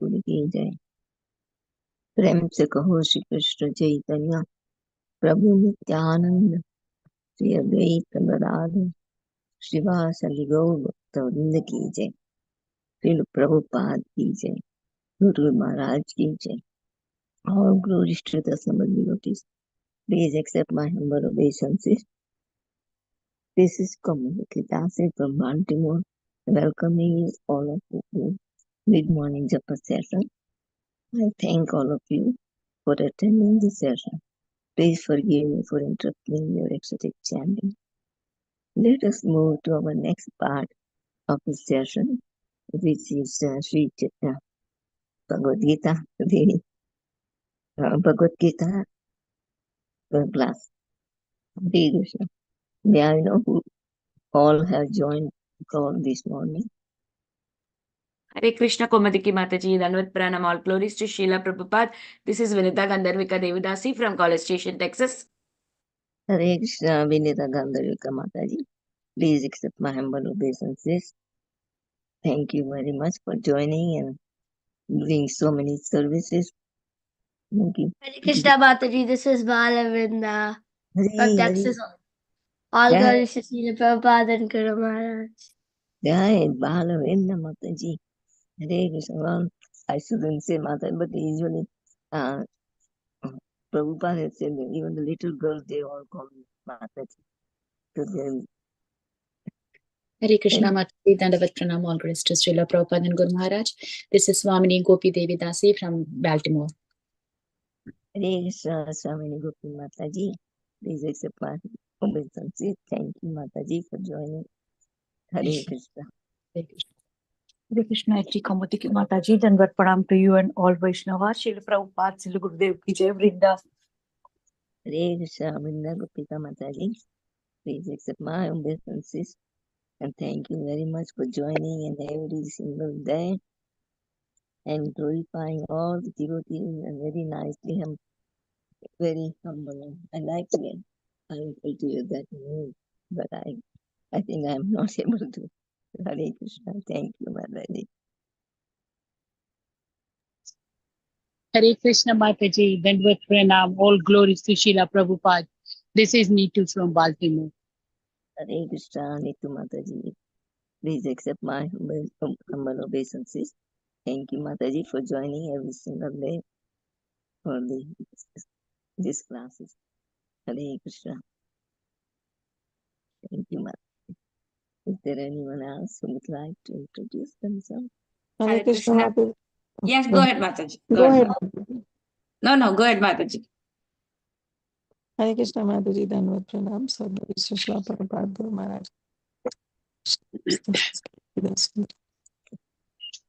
ठाकुर की जय। प्रेम से कहो श्री कृष्ण चैतन्य प्रभु नित्यानंद श्री अद्वैत गदाधर श्रीवासदि गौर भक्तवृंद की जय। श्रील प्रभुपाद की जय। गुरु महाराज की जय। All glories to the Srimad devotees. Please accept my humble obeisances. This is Gita from Baltimore, welcoming all of you. Good morning, Japa session. I thank all of you for attending this session. Please forgive me for interrupting your ecstatic chanting. Let us move to our next part of the session, which is Sri Bhagavad Gita, the Bhagavad Gita class. Hare Krishna. May I know who all have joined the call this morning? Hare Krishna Komadiki Mataji, Danvat Pranam, all glories to Srila Prabhupada. This is Vinita Gandharvika Devidasi from College Station, Texas. Hare Krishna, Vinita Gandharvika Mataji. Please accept my humble obeisances. Thank you very much for joining and doing so many services. Thank you. Hare Krishna Mataji, this is Balavinda from Hare Texas. All Jai. glories to Srila Prabhupada and Guru Maharaj. Jai Balavinda Mataji. Hare Krishna. Well, I shouldn't say Mata, but usually Prabhupada has said that even the little girls, they all call me Mataji. So Hare Krishna Mataji, Dandavat Pranam, all glories to Srila Prabhupada and Guru Maharaj. This is Swamini Gopi Devi Dasi from Baltimore. Hare Krishna, Swamini Gopi Mataji. Please accept my obeisances. Thank you, Mataji, for joining. Hare Krishna. Hare Krishna. Hare Krishna, H.D. Kaumudiki Mataji, Dandavat Pranam to you and all Vaishnavas. Srila Prabhupada, Srila Gurudev ki jai, Vrinda. Hare Krishna, Vrinda Gopika Mataji. Please accept my obeisances. And thank you very much for joining in every single day and glorifying all the devotees and very nicely. I'm very humble. I like to get thankful to you that move, but I think I'm not able to. Hare Krishna, thank you, Mataji. Hare Krishna Mataji, Dandavat Pranam, all glories to Srila Prabhupada. This is Neetu from Baltimore. Hare Krishna, Neetu Mataji. Please accept my humble obeisances. Thank you, Mataji, for joining every single day for these classes. Hare Krishna. Thank you, Mataji. Is there anyone else who would like to introduce themselves? Hare Krishna. Mataji. Yes, go ahead, Mataji. Go ahead. No, go ahead, Mataji. Hare Krishna Mataji, Dandavat Pranam, Sadhguru Srila Prabhupada Guru Maharaj.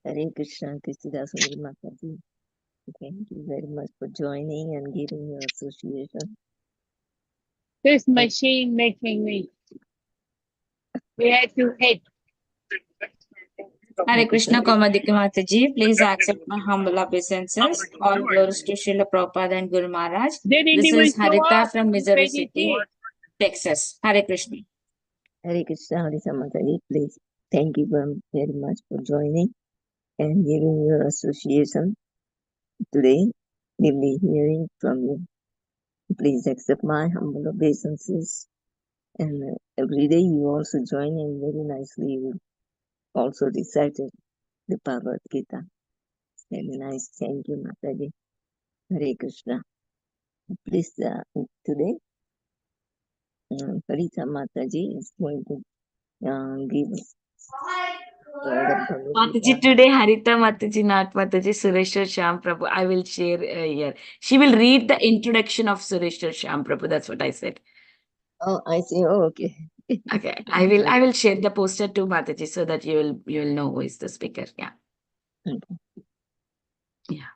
Hare Krishna, Krishna Guru Mataji. Thank you very much for joining and giving your association. This machine making me. We have to hit. Hare Krishna Komadiki Mataji, please accept my humble obeisances. All glories to Srila Prabhupada and Guru Maharaj. This is Harita from Missouri City, Texas. Hare Krishna. Hare Krishna, Hare Mataji, please. Thank you very much for joining and giving your association. Today, we'll be hearing from you. Please accept my humble obeisances. And every day you also join and very nicely you also recited the Bhagavad Gita. Very nice. Thank you, Mataji. Hare Krishna. Please, today, Harita Mataji is going to give us Mataji, today Harita Mataji, not Mataji, Sureswar Shyam Prabhu. I will share here. She will read the introduction of Sureswar Shyam Prabhu. That's what I said. Oh, I see. Oh, okay. Okay, I will share the poster to Mataji so that you will know who is the speaker. Yeah. Okay. Yeah.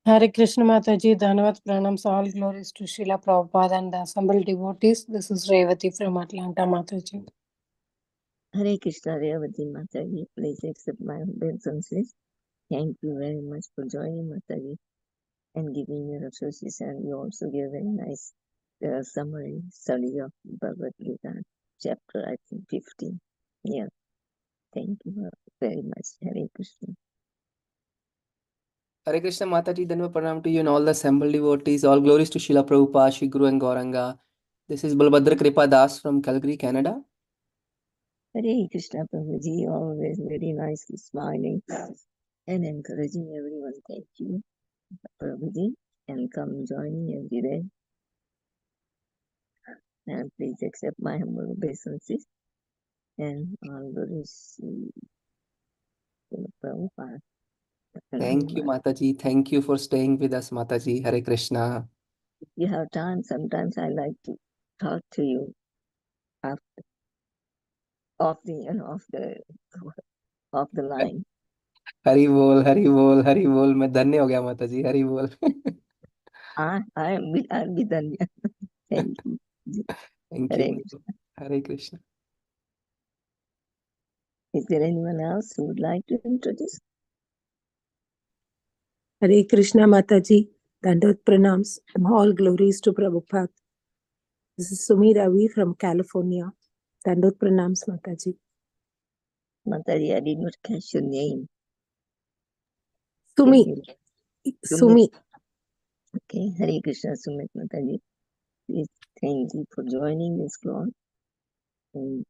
Hare Krishna Mataji, Dandavat Pranam, all glories to Srila Prabhupada and the assembled devotees. This is Revati from Atlanta, Mataji. Hare Krishna, Revati Mataji. Please accept my obeisances. Thank you very much for joining, Mataji, and giving your association. You also gave a very nice summary study of Bhagavad Gita, chapter, I think, 15. Yeah. Thank you very much, Hare Krishna. Hare Krishna Mataji, Dhanva Pranam to you and all the assembled devotees. All glories to Srila Prabhupada, Shri Guru and Gauranga. This is Balbhadra Kripa Das from Calgary, Canada. Hare Krishna Prabhuji, always very nicely smiling and encouraging everyone. Thank you, Prabhuji, and come joining every day. And please accept my humble obeisances and all glories to Prabhupada. Thank you, Mataji. Thank you for staying with us, Mataji. Hare Krishna. If you have time, sometimes I like to talk to you after, off the line. हरी बोल हरी बोल हरी बोल मैं धन्य हो गया माता जी हरी बोल I'll be done. Thank you. Thank Hare you Krishna. Hare Krishna Is there anyone else who would like to introduce? Hare Krishna Mataji, Dandavat Pranams, and all glories to Prabhupada. This is Sumi Ravi from California. Dandavat Pranams Mataji. Mataji, I did not catch your name. Sumi. Sumi. Okay, Hare Krishna Sumit Mataji. Please thank you for joining this class. And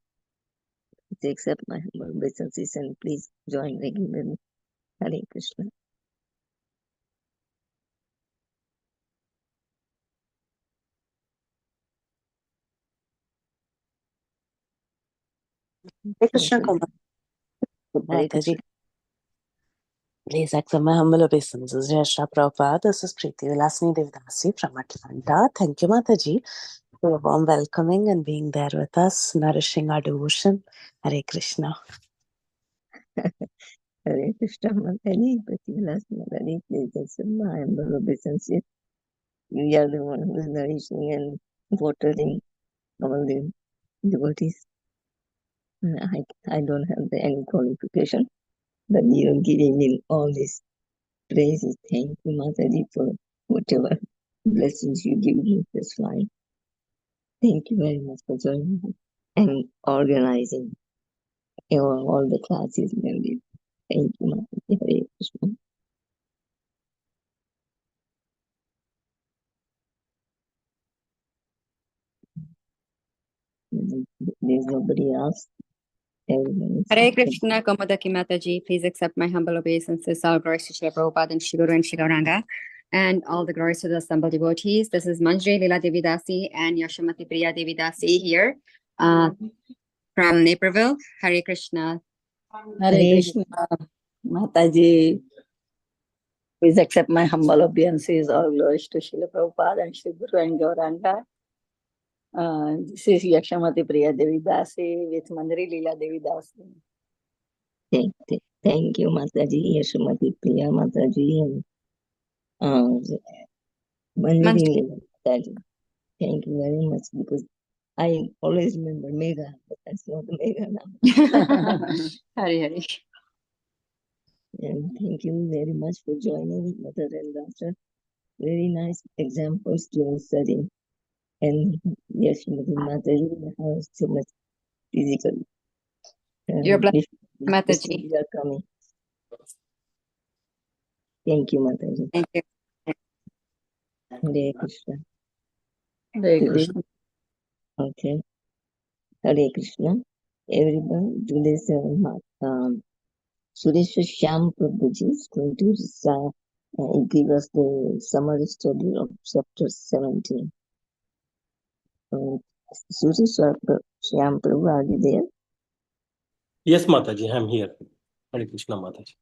please accept my humble obeisances and please join regularly. Hare Krishna. Hare Krishna, Hare Mataji. Krishna. Please accept my humble obeisances. Jai Shri Prabhupada. This is Preeti Vilasini Devdasi from Atlanta. Thank you, Mataji, for a warm welcoming and being there with us, nourishing our devotion. Hare Krishna. Hare Krishna Mataji. Pativilas Mataji. Please accept my humble obeisances. You are the one who is nourishing and watering all the devotees. I don't have any qualification, but you are giving me all these praises. Thank you, Mataji, for whatever blessings you give me. That's fine. Thank you very much for joining me and organizing all the classes. Maybe. Thank you, Mataji. Hare Krishna. There's nobody else. Everyone is Hare Krishna, Kamadaki Mataji. Please accept my humble obeisances. All glories to Srila Prabhupada and Shri Guru and Shri Gauranga. And all the glories to the assembled devotees. This is Manjri Leela Devidasi and Yashamati Priya Devidasi here from Naperville. Hare Krishna. Hare Krishna, Mataji. Please accept my humble obeisances. All glories to Srila Prabhupada and Shri Guru and Gauranga. This is Yakshamati Priya Devidasi with Manjari Leela Devidasi. Thank you, Mataji, Yashamati Priya Mataji, and Manjari Leela Mataji. Thank you very much because I always remember Megha, but that's not Megha now. Hare Hare. And thank you very much for joining, Mother and Daughter. Very nice examples to study. And yes, Mataji has so much physical. You're blessed, Mataji. You are coming. Thank you, Mataji. Thank you. Hare Krishna. Hare Krishna. Okay. Hare Krishna. Everyone, today's Sureswar Shyam Prabhuji is going to give us the summary study of chapter 17. Sureswar Shyam Prabhu, are you there? Yes, Mataji, I'm here. Hare Krishna, Mataji.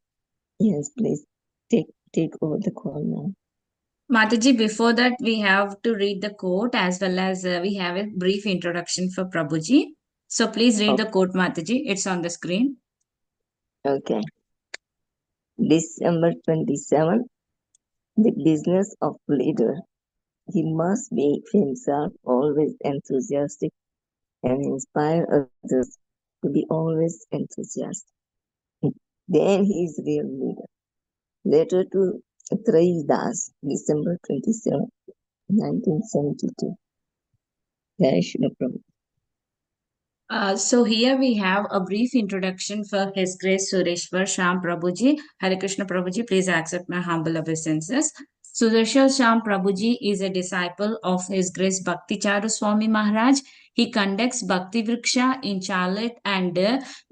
Yes, please take over the call now. Mataji, before that, we have to read the quote as well as we have a brief introduction for Prabhuji. So please read the quote, Mataji. It's on the screen. Okay. December 27, the business of leader. He must be himself always enthusiastic and inspire others to be always enthusiastic. Then he is real leader. Letter to Das, December 27, 1972. Jai Shri Prabhu. So here we have a brief introduction for His Grace Sureshwar Shyam Prabhuji. Hare Krishna Prabhuji, please accept my humble obeisances. Sureshwar Shyam Prabhuji is a disciple of His Grace Bhakti Charu Swami Maharaj. He conducts Bhakti Vriksha in Charlotte and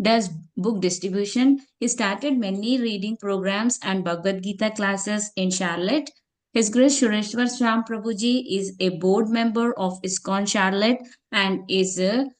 does book distribution. He started many reading programs and Bhagavad Gita classes in Charlotte. His Grace Sureshwar Shyam Prabhuji is a board member of ISKCON Charlotte and is in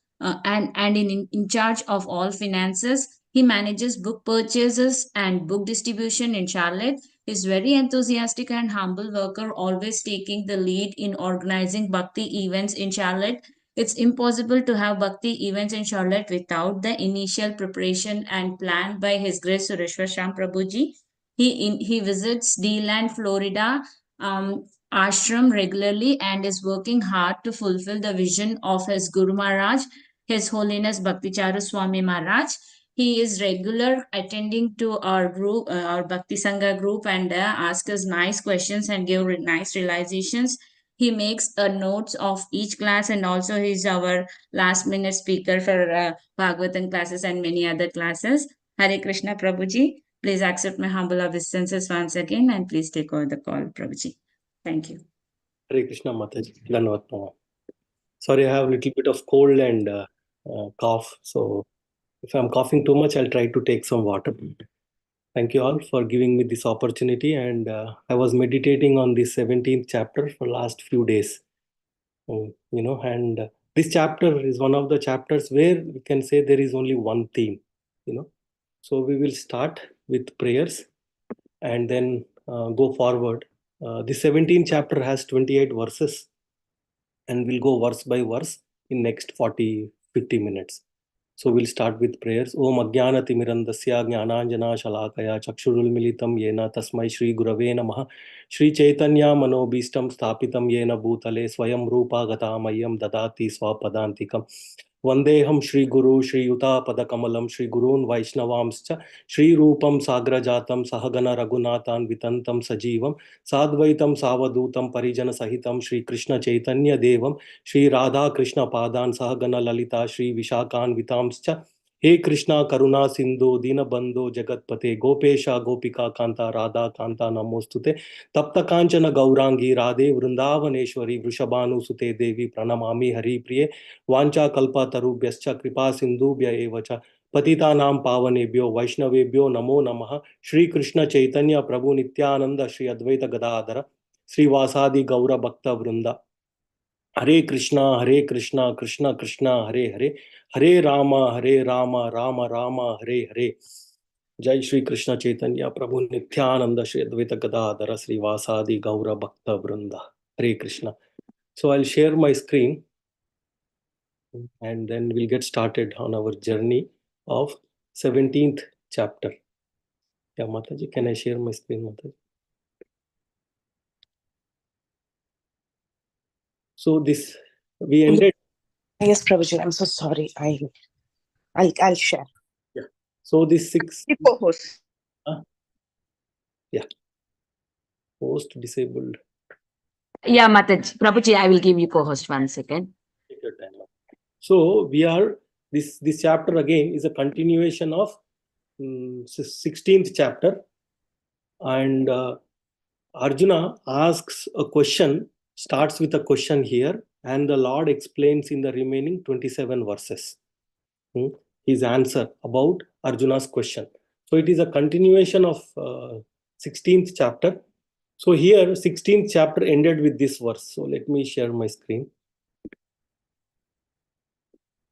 charge of all finances. He manages book purchases and book distribution in Charlotte. He is very enthusiastic and humble worker, always taking the lead in organizing Bhakti events in Charlotte. It's impossible to have Bhakti events in Charlotte without the initial preparation and plan by His Grace Sureshwar Shyam Prabhuji. He visits D-Land, Florida, ashram regularly and is working hard to fulfill the vision of his Guru Maharaj, His Holiness Bhakti Charu Swami Maharaj. He is regular attending to our group, our Bhakti Sangha group, and asks us nice questions and give nice realizations. He makes notes of each class, and also he is our last minute speaker for Bhagavatam classes and many other classes. Hare Krishna Prabhuji, please accept my humble obeisances once again and please take over the call, Prabhuji. Thank you. Hare Krishna Mataji. Dhanavad Prabhu. Sorry, I have a little bit of cold and cough. So if I'm coughing too much, I'll try to take some water. Thank you all for giving me this opportunity. And I was meditating on the 17th chapter for last few days. And this chapter is one of the chapters where we can say there is only one theme. So we will start with prayers and then go forward. The 17th chapter has 28 verses and we'll go verse by verse in next 40-50 minutes. So we'll start with prayers. Om Ajnana Timirandasya Jnananjana Shalakaya Chakshurul Militam Yena Tasmai Shri Gurave Namaha Shri Chaitanya Manobhistam Sthapitam Yena Bhutale Swayam Rupa Gatamayam Dadati Swapadantikam Vandeham Shri Guru Shri Yuta Padakamalam Shri Gurun Vaishnavamscha Shri Rupam Sagrajatam Sahagana Raghunathan Vitantam Sajivam Sadvaitam Savadutam Parijana Sahitam Shri Krishna Chaitanya Devam Shri Radha Krishna Padan Sahagana Lalita Shri Vishakan Vitamscha He Krishna Karuna Sindhu Dina Bandhu Jagatpate Gopesha Gopika Kanta Radha Kanta Namostute Tapta Kanchana Gaurangi Radhe Vrindavaneshwari Vrishabhanu Sute Devi Pranamami Hari Priye Vancha Kalpa Tarubhyascha Kripa Sindhubhya Evacha Patitanam Pavanebhyo Vaishnavebhyo Namo Namaha Shri Krishna Chaitanya Prabhu Nityananda Shri Advaita Gadadhara Sri Vasadi Gaura Bhakta Vrinda Hare Krishna, Krishna Krishna, Hare Hare, Hare Rama, Rama Rama, Hare Hare. Jai Shri Krishna Chaitanya Prabhu Nityananda Shri Advaita Gadadhara Sri Vasadi Gaura Bhakta Vrinda. Hare Krishna. So I'll share my screen and then we'll get started on our journey of 17th chapter. Yeah, Mataji, can I share my screen, Mataji? So this, we ended. Yes, Prabhuji, I'm so sorry. I'll share. Yeah. So this 6. Co-host. Yeah. Host disabled. Yeah, Mataji. Prabhuji, I will give you co-host 1 second. Take your time. So we are, this chapter again is a continuation of 16th chapter. And Arjuna asks a question, starts with a question here, and the Lord explains in the remaining 27 verses his answer about Arjuna's question. So it is a continuation of 16th chapter. So here 16th chapter ended with this verse. So let me share my screen.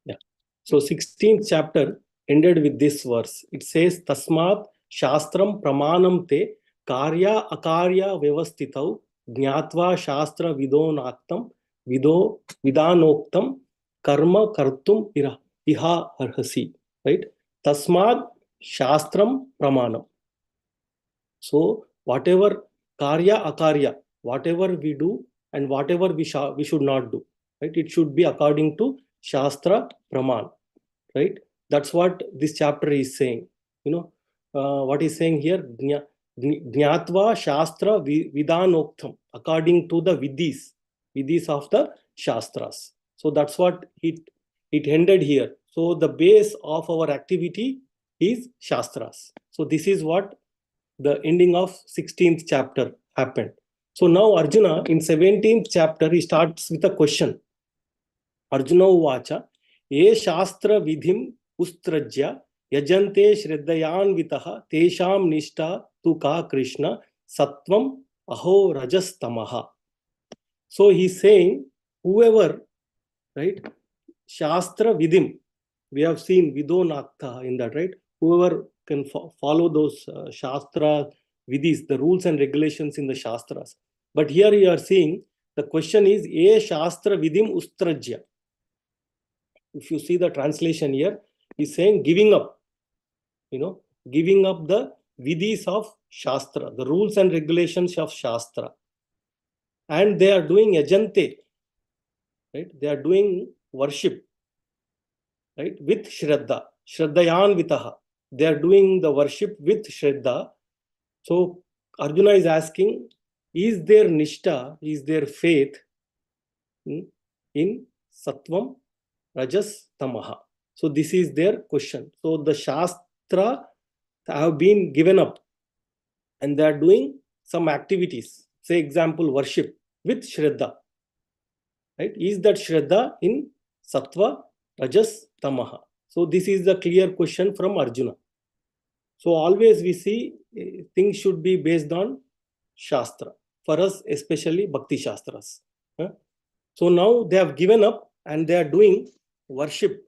Yeah. So 16th chapter ended with this verse. It says, Tasmat Shastram Pramanam Te Karya Akarya Vyavastitau Jnatva Shastra Vidonaktam Vidanoktam Karma Kartum Iha Arhasi. Right? Tasmat Shastram Pramanam. So whatever Karya Akarya, whatever we do and whatever we should not do. Right? It should be according to Shastra Praman. Right? That's what this chapter is saying. What he's saying here, Jnatva Shastra Vidanoktam, according to the Vidis of the Shastras. So that's what it it ended here. So the base of our activity is Shastras. So this is what the ending of 16th chapter happened. So now Arjuna in 17th chapter, he starts with a question. Arjuna uvacha, ye shastra vidhim ustrajya yajante shraddhayanvitaha tesham nishta tu ka Krishna sattvam aho rajastamaha. So he's saying, whoever, right, shastra vidhim, we have seen vido nakta in that, right? Whoever can follow those shastra vidhis, the rules and regulations in the shastras. But here you are seeing the question is ye shastra vidhim ustrajya. If you see the translation here, he's saying giving up, giving up the vidhis of Shastra, the rules and regulations of Shastra. And they are doing ajante, right? They are doing worship, right? With Shraddha, Shraddhayan vitaha. They are doing the worship with Shraddha. So Arjuna is asking, is there Nishta, is there faith in Sattvam, Rajas, Tamaha? So this is their question. So the Shastra have been given up and they are doing some activities. Say example, worship with Shraddha. Right? Is that Shraddha in Sattva, Rajas, Tamaha? So this is the clear question from Arjuna. So always we see things should be based on Shastra. For us, especially Bhakti Shastras. So now they have given up and they are doing worship.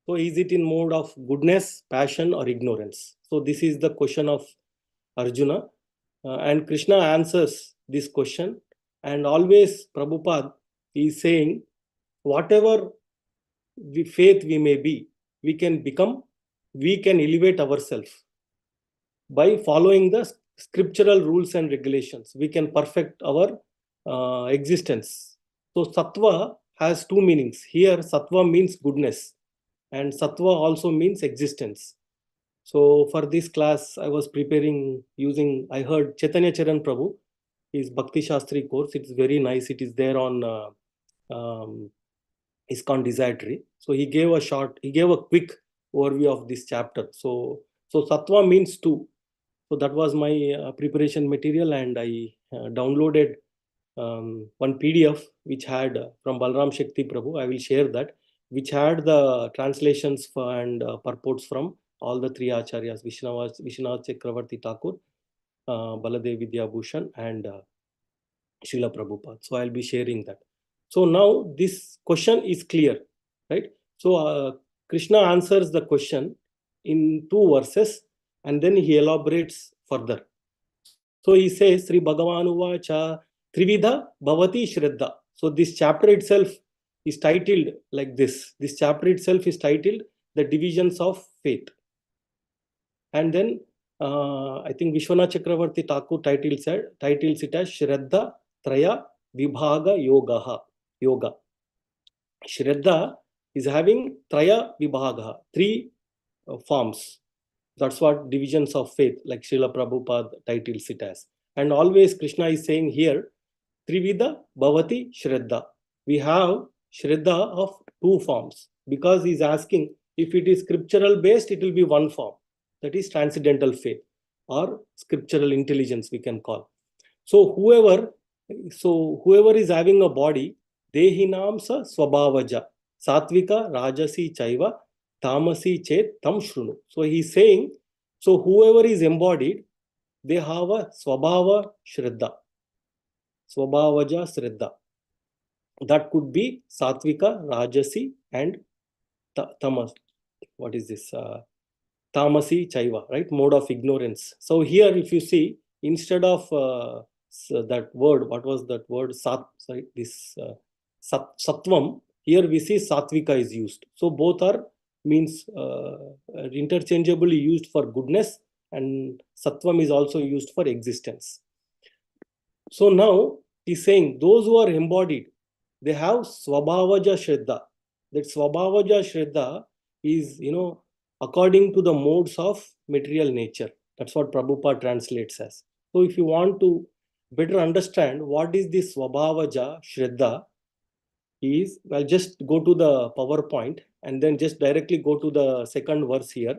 So is it in mode of goodness, passion or ignorance? So this is the question of Arjuna. And Krishna answers this question. And always Prabhupada is saying, whatever faith we may be, we can elevate ourselves by following the scriptural rules and regulations. We can perfect our existence. So Sattva has two meanings. Here Sattva means goodness and Sattva also means existence. So for this class, I was preparing I heard Chaitanya Charan Prabhu, his Bhakti Shastri course. It's very nice. It is there on ISKCON Desire Tree. So he gave a quick overview of this chapter. So Sattva means two. So that was my preparation material, and I downloaded one PDF which had from Balram Shakti Prabhu. I will share that, which had the translations and purports from all the three acharyas, Vishwanath Chakravarti Thakur, Baladev Vidya Bhushan, and Srila Prabhupada. So I'll be sharing that. So now this question is clear, right? So Krishna answers the question in 2 verses and then he elaborates further. So he says, Sri Bhagavan Uvacha Trividha Bhavati Shraddha. So this chapter itself is titled like this. This chapter itself is titled The Divisions of Faith. And then I think Vishwanath Chakravarti Thakur titles it as Shraddha Traya Vibhaga Yoga. Shraddha is having Traya Vibhaga, 3 forms. That's what divisions of faith, like Srila Prabhupada titles it as. And always Krishna is saying here, Trividha Bhavati Shraddha. We have Shraddha of 2 forms, because he's asking if it is scriptural based, it will be 1 form. That is transcendental faith or scriptural intelligence, we can call. So whoever is having a body, Dehinamsa Swabhavaja, Satvika Rajasi Chaiva, Tamasi Chet Tam Shrunu. So he's saying, so whoever is embodied, they have a Swabhava Shraddha. Swabhavaja Shraddha. That could be Satvika, Rajasi, and Tamas. What is this? Tamasi Chaiva, right? Mode of ignorance. So here, if you see, instead of that word, what was that word? Sattvam. Here we see Satvika is used. So both are means interchangeably used for goodness, and Sattvam is also used for existence. So now he's saying those who are embodied, they have Swabhavaja Shraddha. That Swabhavaja Shraddha is, according to the modes of material nature. That's what Prabhupada translates as. So if you want to better understand what is this Swabhavaja Shraddha, I'll just go to the PowerPoint and then just directly go to the second verse here.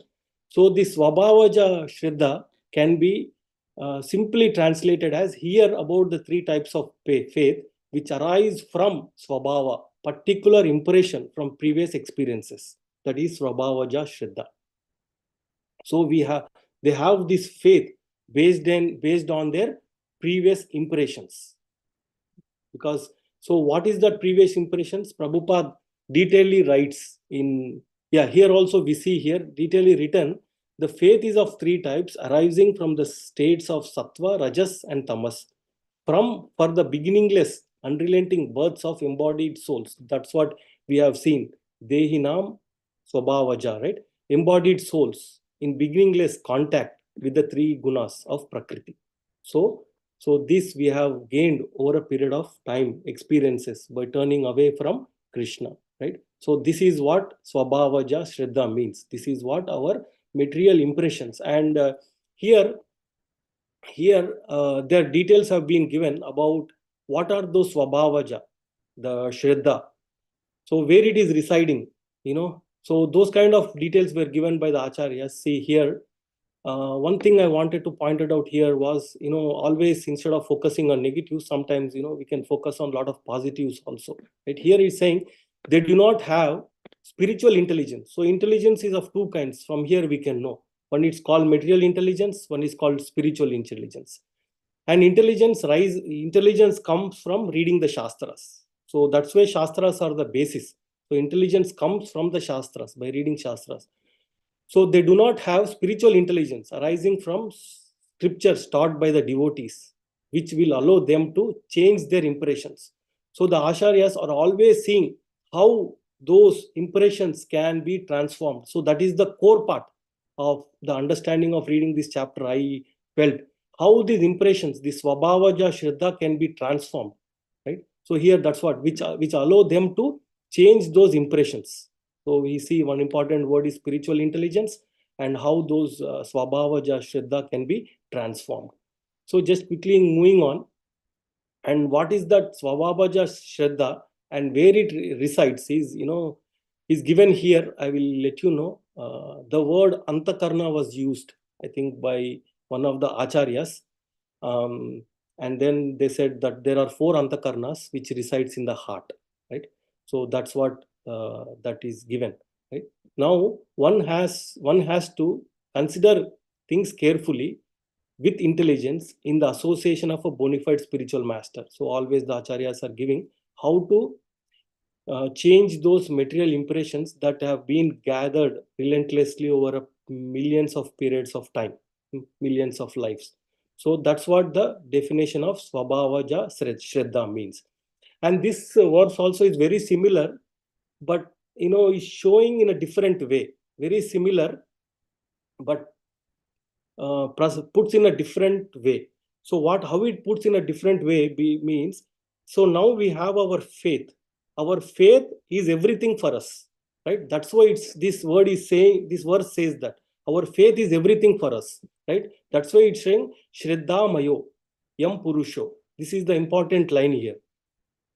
So this Swabhavaja Shraddha can be simply translated as here about the three types of faith which arise from Swabhava, particular impression from previous experiences. That is Swabhavaja Shraddha. So they have this faith based on their previous impressions. Because so what is that previous impressions? Prabhupada detailedly writes in, here also we see here detailedly written, the faith is of three types arising from the states of sattva, rajas and tamas, for the beginningless, unrelenting births of embodied souls. That's what we have seen. Dehinam Swabhavaja, right? Embodied souls in beginningless contact with the three gunas of Prakriti. So this we have gained over a period of time, experiences by turning away from Krishna, right? So this is what Swabhavaja Shraddha means. This is what our material impressions. And here their details have been given about what are those Swabhavaja, the Shraddha. So where it is residing, So those kind of details were given by the Acharyas. See here, one thing I wanted to point it out here was, always instead of focusing on negatives, sometimes, we can focus on a lot of positives also. Right? Here it's saying they do not have spiritual intelligence. So intelligence is of two kinds. From here we can know. One is called material intelligence, one is called spiritual intelligence. And intelligence comes from reading the Shastras. So that's why Shastras are the basis. So intelligence comes from the Shastras, by reading Shastras. So they do not have spiritual intelligence arising from scriptures taught by the devotees, which will allow them to change their impressions. So the Acharyas are always seeing how those impressions can be transformed. So that is the core part of the understanding of reading this chapter. I felt how these impressions, this Swabhavaja Shraddha can be transformed, right? So here that's what, which allow them to change those impressions. So we see one important word is spiritual intelligence and how those Swabhavaja Shraddha can be transformed. So just quickly moving on. And what is that Swabhavaja Shraddha and where it resides is given here. I will let you know. The word Antakarna was used, I think, by one of the Acharyas. And then they said that there are 4 Antakarnas which resides in the heart, right? So that's what that is given, right? Now one has to consider things carefully with intelligence in the association of a bona fide spiritual master. So always the Acharyas are giving how to change those material impressions that have been gathered relentlessly over millions of periods of time, millions of lives. So that's what the definition of Swabhavaja Shraddha means. And this verse also is very similar, but is showing in a different way. Very similar, but puts in a different way. So how it puts in a different way means, so now we have our faith. Our faith is everything for us, right? That's why this verse says that our faith is everything for us, right? That's why it's saying Shraddha Mayo Yam Purusho. This is the important line here.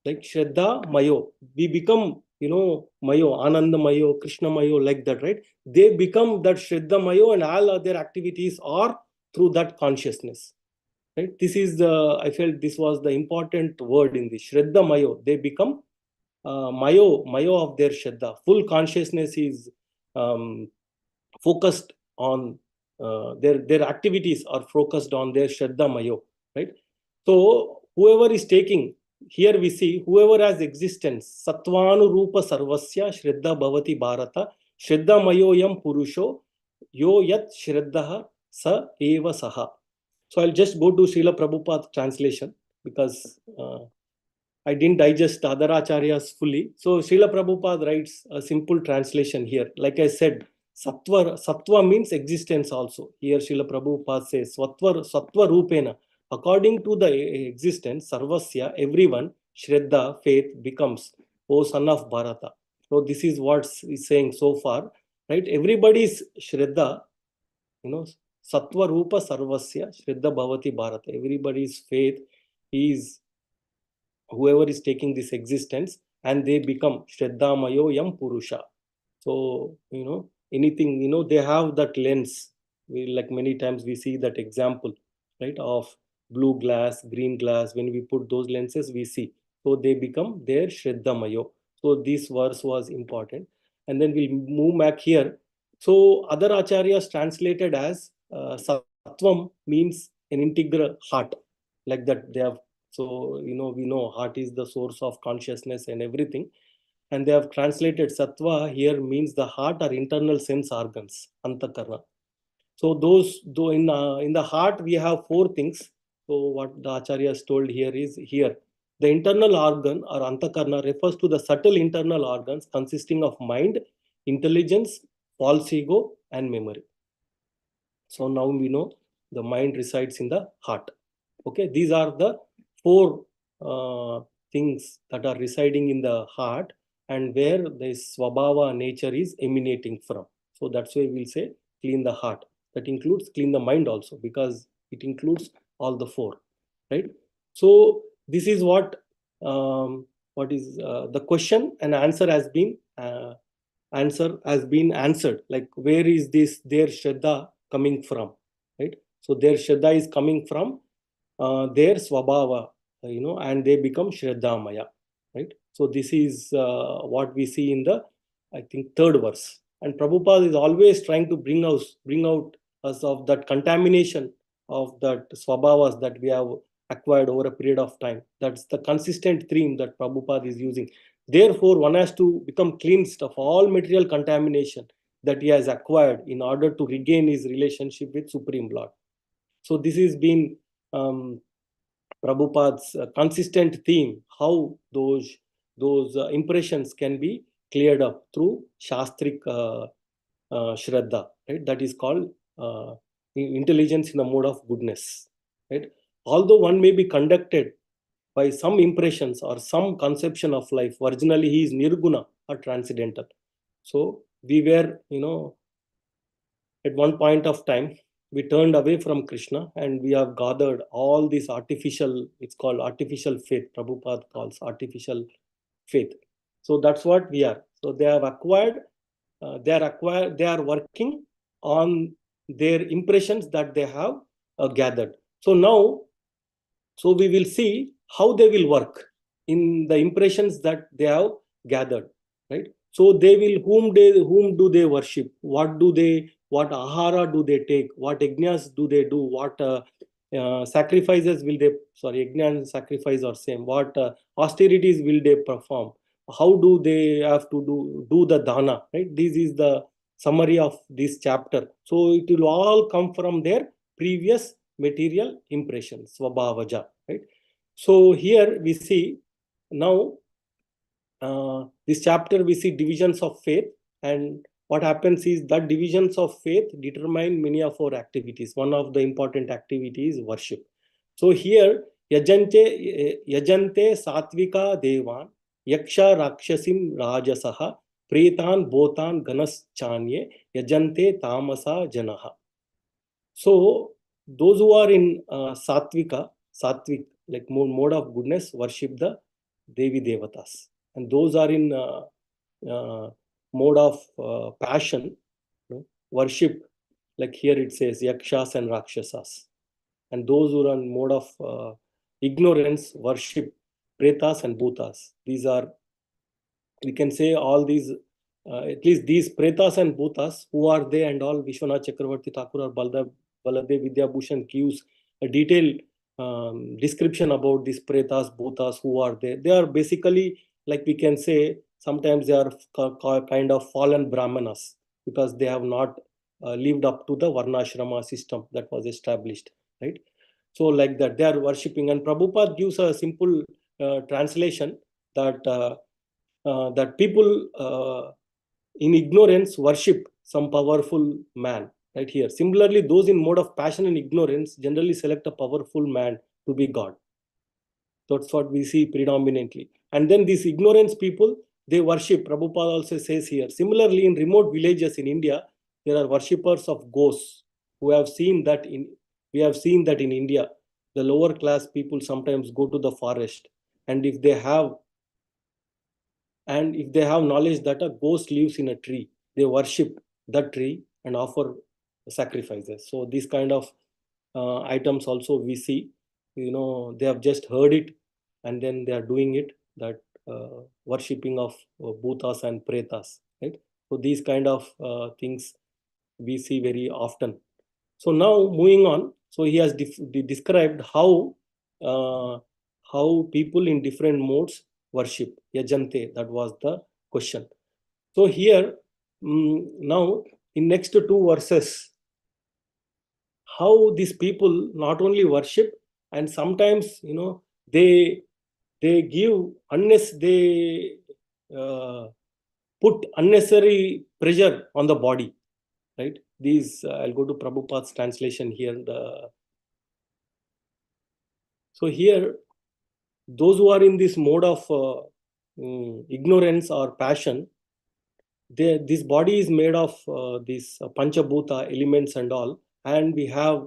Like Shraddha Mayo, we become, Mayo, Ananda Mayo, Krishna Mayo, like that, right? They become that Shraddha Mayo, and all other activities are through that consciousnness, right? This is I felt this was the important word in this Shraddha Mayo. They become Mayo of their Shraddha. Full consciousness is focused on their activities are focused on their Shraddha Mayo, right? So whoever is taking, here we see whoever has existence, Satvanu Rupa Sarvasya Shraddha Bhavati Bharata Shraddha Mayoyam Purusho Yo Yat Shraddha Sa Eva Saha. So I'll just go to Srila Prabhupada translation because I didn't digest other acharyas fully. So Srila Prabhupada writes a simple translation here. Like I said, Sattva means existence also. Here Srila Prabhupada says, Sattva Rupena. According to the existence, Sarvasya, everyone, Shraddha, faith becomes, O son of Bharata. So this is what he's saying so far, right? Everybody's Shraddha, Sattva Rupa Sarvasya, Shraddha Bhavati Bharata. Everybody's faith is whoever is taking this existence, and they become Shraddha Mayo Yam Purusha. So, anything, they have that lens. Like many times we see that example, right, of blue glass, green glass. When we put those lenses, we see. So they become their Shraddhamayo. So this verse was important. And then we'll move back here. So other acharyas translated as Sattvam means an integral heart. Like that they have. So, we know heart is the source of consciousness and everything. And they have translated sattva here means the heart or internal sense organs, antakarna. So though in the heart we have four things. So what the acharya has told here is here. The internal organ or antakarna refers to the subtle internal organs consisting of mind, intelligence, false ego, and memory. So now we know the mind resides in the heart. Okay, these are the four things that are residing in the heart and where the swabhava nature is emanating from. So that's why we'll say clean the heart. That includes clean the mind also, because it includes all the four, right? So this is what is the question and answer has been answered. Like, where is this their Shraddha coming from, right? So their Shraddha is coming from their Swabhava, and they become Shraddhamaya, right? So this is what we see in the, I think, third verse. And Prabhupada is always trying to bring out us of that contamination of that Swabhavas that we have acquired over a period of time. That's the consistent theme that Prabhupada is using. Therefore, one has to become cleansed of all material contamination that he has acquired in order to regain his relationship with Supreme Lord. So this has been Prabhupada's consistent theme, how those impressions can be cleared up through Shastric Shraddha, right? That is called intelligence in the mode of goodness, right? Although one may be conducted by some impressions or some conception of life, originally he is nirguna or transcendental. So we were, at one point of time, we turned away from Krishna and we have gathered all this artificial, it's called artificial faith. Prabhupada calls artificial faith. So that's what we are. So they have acquired, they are working on their impressions that they have gathered. So now, so we will see how they will work in the impressions that they have gathered, right? So they will, whom do they worship? What ahara do they take? What yajnas do they do? What sacrifices will they, yajna and sacrifice are same. What austerities will they perform? How do they have to do the dana, right? This is the summary of this chapter. So it will all come from their previous material impressions, svabhavaja, right? So here we see now this chapter, we see divisions of faith, and what happens is that divisions of faith determine many of our activities. One of the important activities is worship. So here yajante satvika devan yaksha rakshasim rajasaha pretan botan ganas chanye yajante tamasa janaha. So those who are in sattvic, like mode of goodness, worship the Devi Devatas. And those are in mode of passion, worship, like here it says yakshas and rakshasas. And those who are in mode of ignorance, worship pretas and bhutas. These are, we can say, all these, at least these pretas and bhutas, who are they and all. Vishwanath Chakravarti Thakur or Baladev Vidya Bhushan gives a detailed description about these pretas, bhutas, who are they. They are basically, like we can say, sometimes they are kind of fallen brahmanas because they have not lived up to the varnashrama system that was established, right? So like that, they are worshipping. And Prabhupada gives a simple translation that that people in ignorance worship some powerful man, right here. Similarly, those in mode of passion and ignorance generally select a powerful man to be God. That's what we see predominantly. And then these ignorance people, they worship. Prabhupada also says here. Similarly, in remote villages in India, there are worshippers of ghosts who have seen that we have seen that in India, the lower class people sometimes go to the forest, and if they have And if they have knowledge that a ghost lives in a tree, they worship that tree and offer sacrifices. So these kind of items also we see, they have just heard it and then they are doing it, that worshipping of bhutas and pretas, right? So these kind of things we see very often. So now moving on, so he has described how people in different modes worship yajante. That was the question. So here now in next two verses, how these people not only worship, and sometimes they give they put unnecessary pressure on the body, right? These I'll go to Prabhupada's translation here. So here, those who are in this mode of ignorance or passion, this body is made of these panchabhuta elements and all, and we have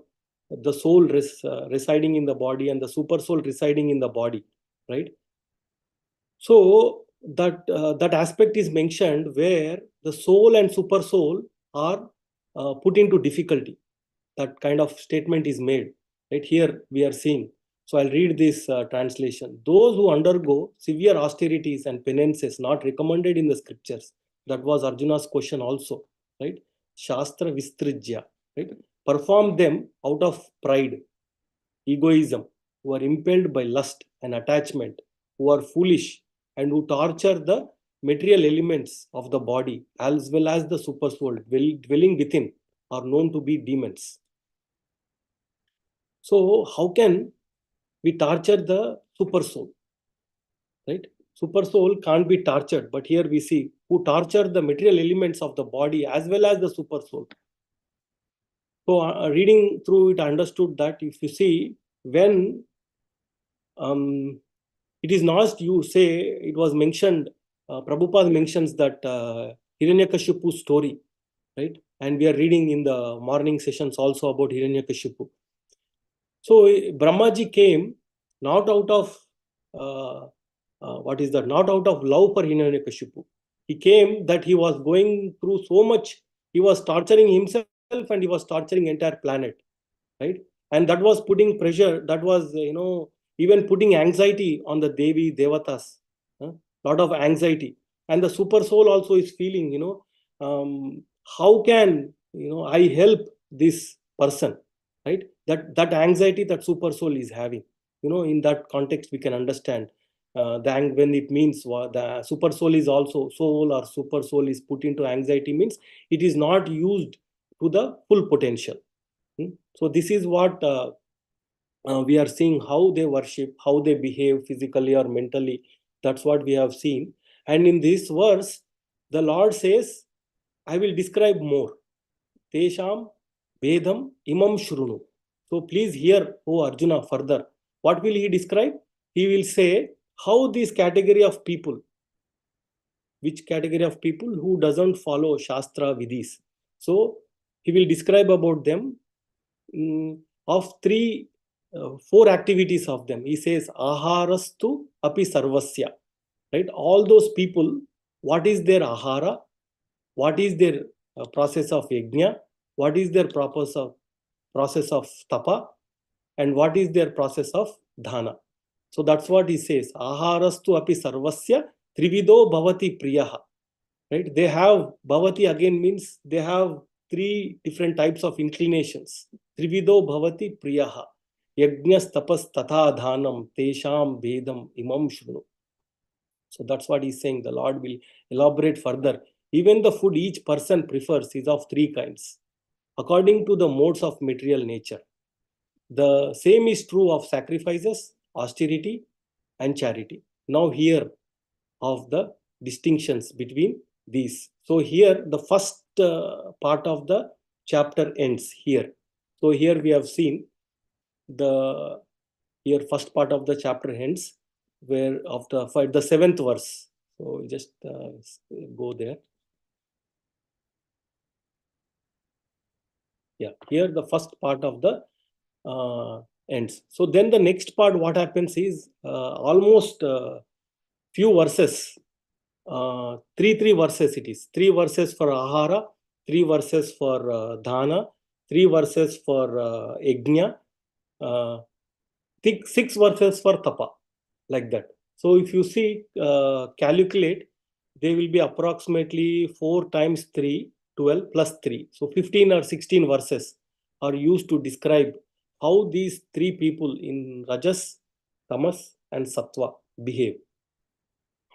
the soul residing in the body and the super soul residing in the body, right? So that aspect is mentioned where the soul and super soul are put into difficulty. That kind of statement is made right here. We are seeing. So I'll read this translation. Those who undergo severe austerities and penances not recommended in the scriptures. That was Arjuna's question also, right? Shastra Vistrijya, right? Perform them out of pride, egoism, who are impelled by lust and attachment, who are foolish, and who torture the material elements of the body as well as the super soul dwelling within, are known to be demons. So how can we torture the super soul, right? Super soul can't be tortured, but here we see who torture the material elements of the body as well as the super soul. So reading through it, I understood that if you see, when it is not, you say, it was mentioned, Prabhupada mentions that Hiranyakashipu's story, right? And we are reading in the morning sessions also about Hiranyakashipu. So Brahmaji came not out of not out of love for Hiranyakashipu. He came that he was going through so much. He was torturing himself and he was torturing entire planet, right? And that was putting pressure. That was even putting anxiety on the Devi Devatas. Lot of anxiety, and the super soul also is feeling, how can I help this person, right? That anxiety that super soul is having, in that context we can understand when it means the super soul is also soul, or super soul is put into anxiety, means it is not used to the full potential. So this is what we are seeing, how they worship, how they behave physically or mentally. That's what we have seen. And in this verse, the Lord says, I will describe more. Tesham Vedam Imam Shrunu. So please hear, O Arjuna, further. What will he describe? He will say how this category of people, which category of people who doesn't follow Shastra Vidhis. So he will describe about them of four activities of them. He says, Aharastu api sarvasya. Right? All those people, what is their ahara? What is their process of yajna? What is their process of tapa? And what is their process of dhana? So that's what he says. Aharastu api sarvasya trivido bhavati priyaha. Right? They have, bhavati again means they have three different types of inclinations. Trivido bhavati priyaha. Yajnas tapas tatha dhanam tesham vedam imam shrunu. So that's what he's saying. The Lord will elaborate further. Even the food each person prefers is of three kinds, according to the modes of material nature. The same is true of sacrifices, austerity, and charity. Now here of the distinctions between these. So here the first part of the chapter ends here. So here we have seen here first part of the chapter ends, where after the seventh verse. So just go there. Yeah, here the first part of the ends. So then the next part, what happens is almost few verses three verses it is. 3 verses for ahara, 3 verses for dhana, 3 verses for yajna, 6 verses for tapa, like that. So if you see, calculate, they will be approximately 4 times 3, 12 plus 3. So 15 or 16 verses are used to describe how these 3 people in Rajas, Tamas and Sattva behave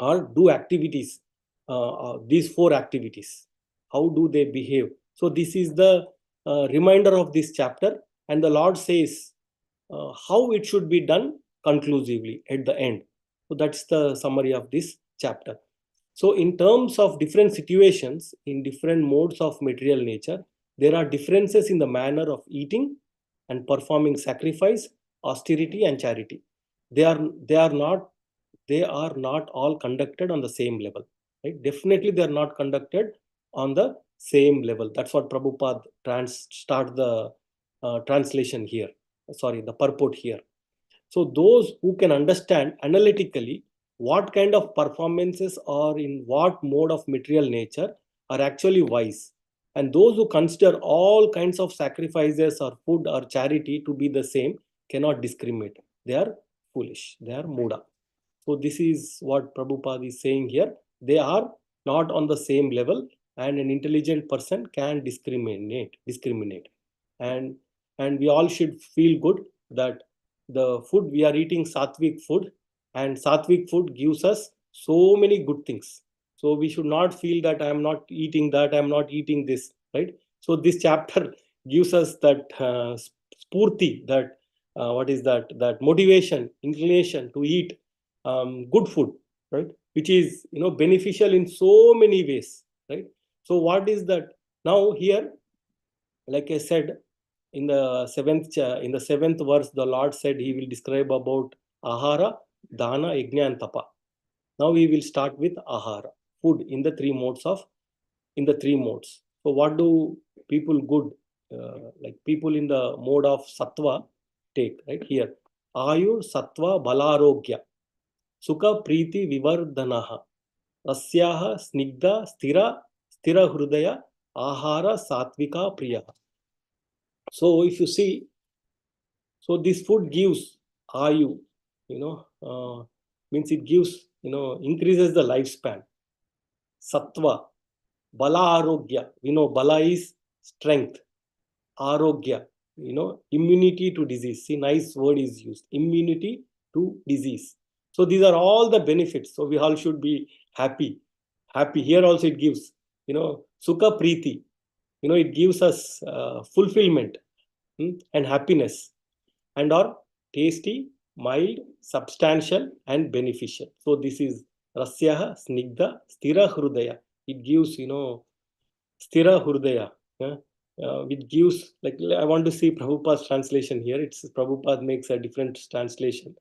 or do activities, these 4 activities. How do they behave? So this is the reminder of this chapter, and the Lord says how it should be done conclusively at the end. So that's the summary of this chapter. So in terms of different situations, in different modes of material nature, there are differences in the manner of eating and performing sacrifice, austerity and charity. They are not all conducted on the same level. Right? Definitely they are not conducted on the same level. That's what Prabhupada start the translation here. Sorry, the purport here. So those who can understand analytically what kind of performances are in what mode of material nature are actually wise. And those who consider all kinds of sacrifices or food or charity to be the same cannot discriminate. They are foolish. They are muda. So this is what Prabhupada is saying here. They are not on the same level, and an intelligent person can discriminate. And we all should feel good that the food we are eating sattvic food, and sattvic food gives us so many good things. So we should not feel that I am not eating that, I am not eating this, right? So this chapter gives us that spurti, that what is that motivation, inclination to eat good food, right? Which is beneficial in so many ways, right? So what is that? Now here, like I said, in the seventh verse, the Lord said He will describe about ahara, dana, yajna, and tapa. Now we will start with ahara, food in the three modes. So what do people good, like people in the mode of sattva take, right? Here, ayu, sattva, balarogya, sukha, priti, vivardhanaha, rasyaha, snigdha, stira hrudaya, ahara, satvika, priyaha. So if you see, so this food gives ayu, means it gives, increases the lifespan. Sattva, bala arogya, bala is strength. Arogya, immunity to disease. See, nice word is used, immunity to disease. So these are all the benefits. So we all should be happy. Here also it gives, sukha priti, it gives us fulfillment and happiness, and are tasty, mild, substantial, and beneficial. So this is rasyaha, snigdha, stira hrudaya. It gives, stira hrudaya. It gives, like, I want to see Prabhupada's translation here. It's Prabhupada makes a different translation.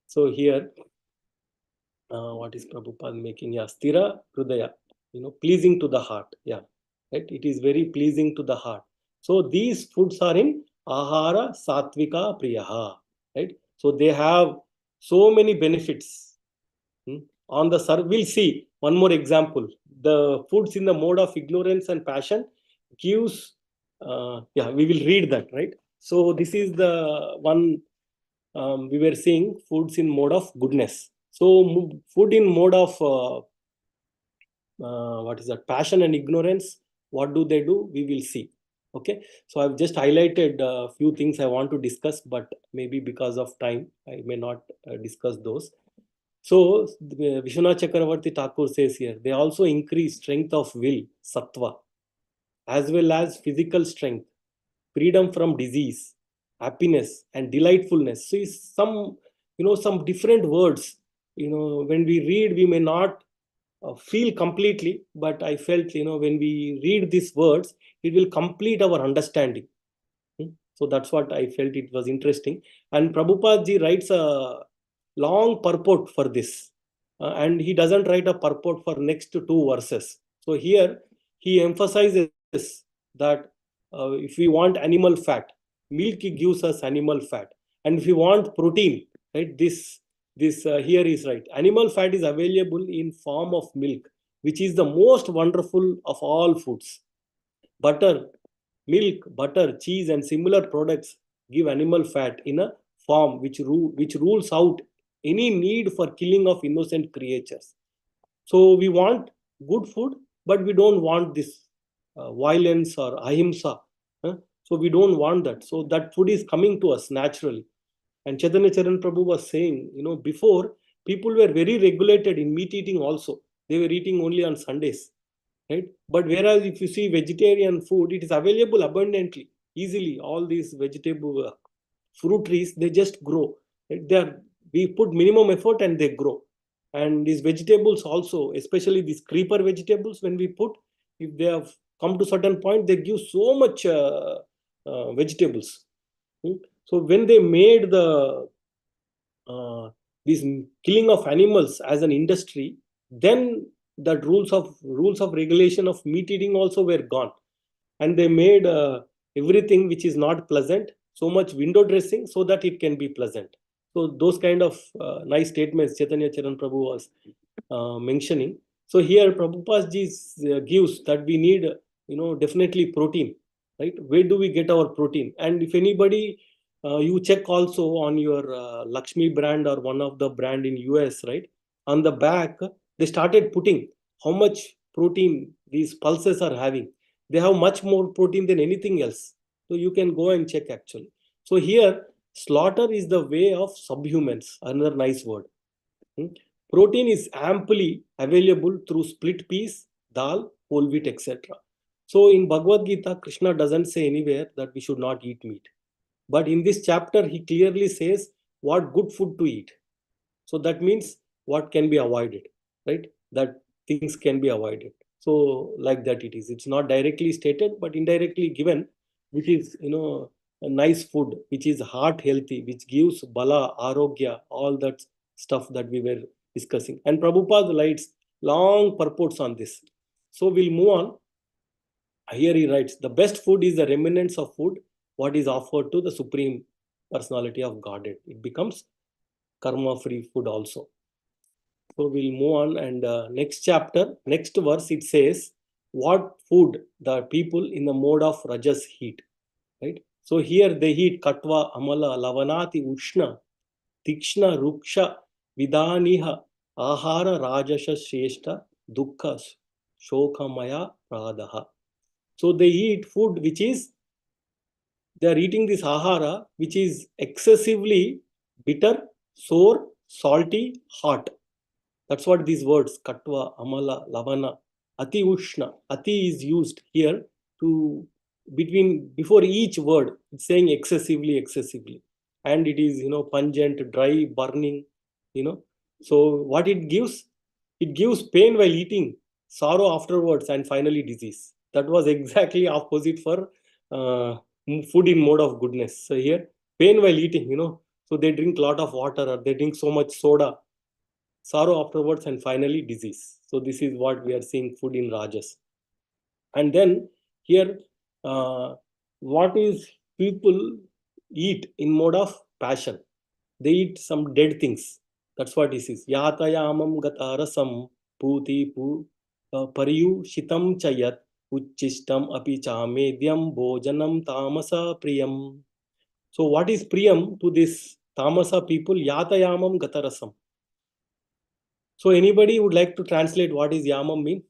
So here, what is Prabhupada making? Yeah, stira hrudaya, pleasing to the heart. Yeah, right. It is very pleasing to the heart. So these foods are in ahara, satvika, priyaha. Right. So they have so many benefits. On the we'll see one more example. The foods in the mode of ignorance and passion gives. We will read that, right? So this is the one we were seeing, foods in mode of goodness. So food in mode of what is that? Passion and ignorance. What do they do? We will see. Okay. So I've just highlighted a few things I want to discuss, but maybe because of time, I may not discuss those. So Vishwanath Chakravarti Thakur says here, they also increase strength of will, sattva, as well as physical strength, freedom from disease, happiness, and delightfulness. So some different words, when we read, we may not feel completely, but I felt, when we read these words, it will complete our understanding. So that's what I felt it was interesting. And Prabhupada ji writes a long purport for this. And he doesn't write a purport for next 2 verses. So here he emphasizes that if we want animal fat, milk gives us animal fat. And if we want protein, right, this this here is right. Animal fat is available in form of milk, which is the most wonderful of all foods. Butter, milk, butter, cheese, and similar products give animal fat in a form which rules out any need for killing of innocent creatures. So we want good food, but we don't want this violence or ahimsa. So we don't want that. So that food is coming to us naturally. And Chaitanya Charan Prabhu was saying, before people were very regulated in meat eating also. They were eating only on Sundays, right? But whereas if you see vegetarian food, it is available abundantly, easily. All these vegetable fruit trees, they just grow. Right? We put minimum effort and they grow. And these vegetables also, especially these creeper vegetables, when we put, if they have come to certain point, they give so much vegetables. So when they made this killing of animals as an industry, then that rules of regulation of meat eating also were gone, and they made everything which is not pleasant so much window dressing so that it can be pleasant. So those kind of nice statements Chaitanya Charan Prabhu was mentioning. So here Prabhupada ji gives that we need definitely protein, right? Where do we get our protein? And if anybody you check also on your Lakshmi brand or one of the brand in US, right? On the back, they started putting how much protein these pulses are having. They have much more protein than anything else. So you can go and check actually. So here, slaughter is the way of subhumans, another nice word. Protein is amply available through split peas, dal, whole wheat, etc. So in Bhagavad Gita, Krishna doesn't say anywhere that we should not eat meat. But in this chapter, he clearly says what good food to eat. So that means what can be avoided, right? That things can be avoided. So like that it is. It's not directly stated, but indirectly given, which is, a nice food, which is heart healthy, which gives bala, arogya, all that stuff that we were discussing. And Prabhupada writes long purports on this. So we'll move on. Here he writes, the best food is the remnants of food, what is offered to the Supreme Personality of Godhead. It becomes karma-free food also. So we'll move on, and next chapter, next verse, it says, what food the people in the mode of rajas eat, right? So here they eat katva, amala, lavanati, ushna, tikshna, ruksha, vidaniha, ahara, rajasha, shreshta, dukkha, shokamaya, pradaha. So they eat food which is, they are eating this ahara which is excessively bitter, sour, salty, hot. That's what these words, katva, amala, lavana, ati ushna. Ati is used here to before each word. It's saying excessively. And it is, pungent, dry, burning, So what it gives? It gives pain while eating, sorrow afterwards, and finally disease. That was exactly opposite for food in mode of goodness. So here, pain while eating, So they drink a lot of water or they drink so much soda. Sorrow afterwards, and finally disease. So this is what we are seeing food in Rajas. And then here, what is people eat in mode of passion? They eat some dead things. That's what this is. Yatayamam gatarasam puti pariyu shitam chayat uchistam api chamedyam bhojanam tamasa priyam. So what is priyam to this tamasa people? Yatayamam gatarasam. So anybody would like to translate what is yamam mean?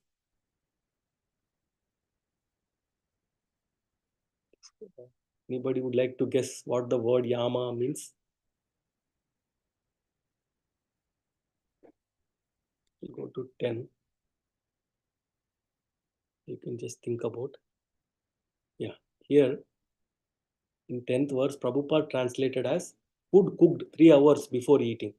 Anybody would like to guess what the word yama means? We'll go to 10. You can just think about. Yeah, here in 10th verse, Prabhupada translated as food cooked 3 hours before eating.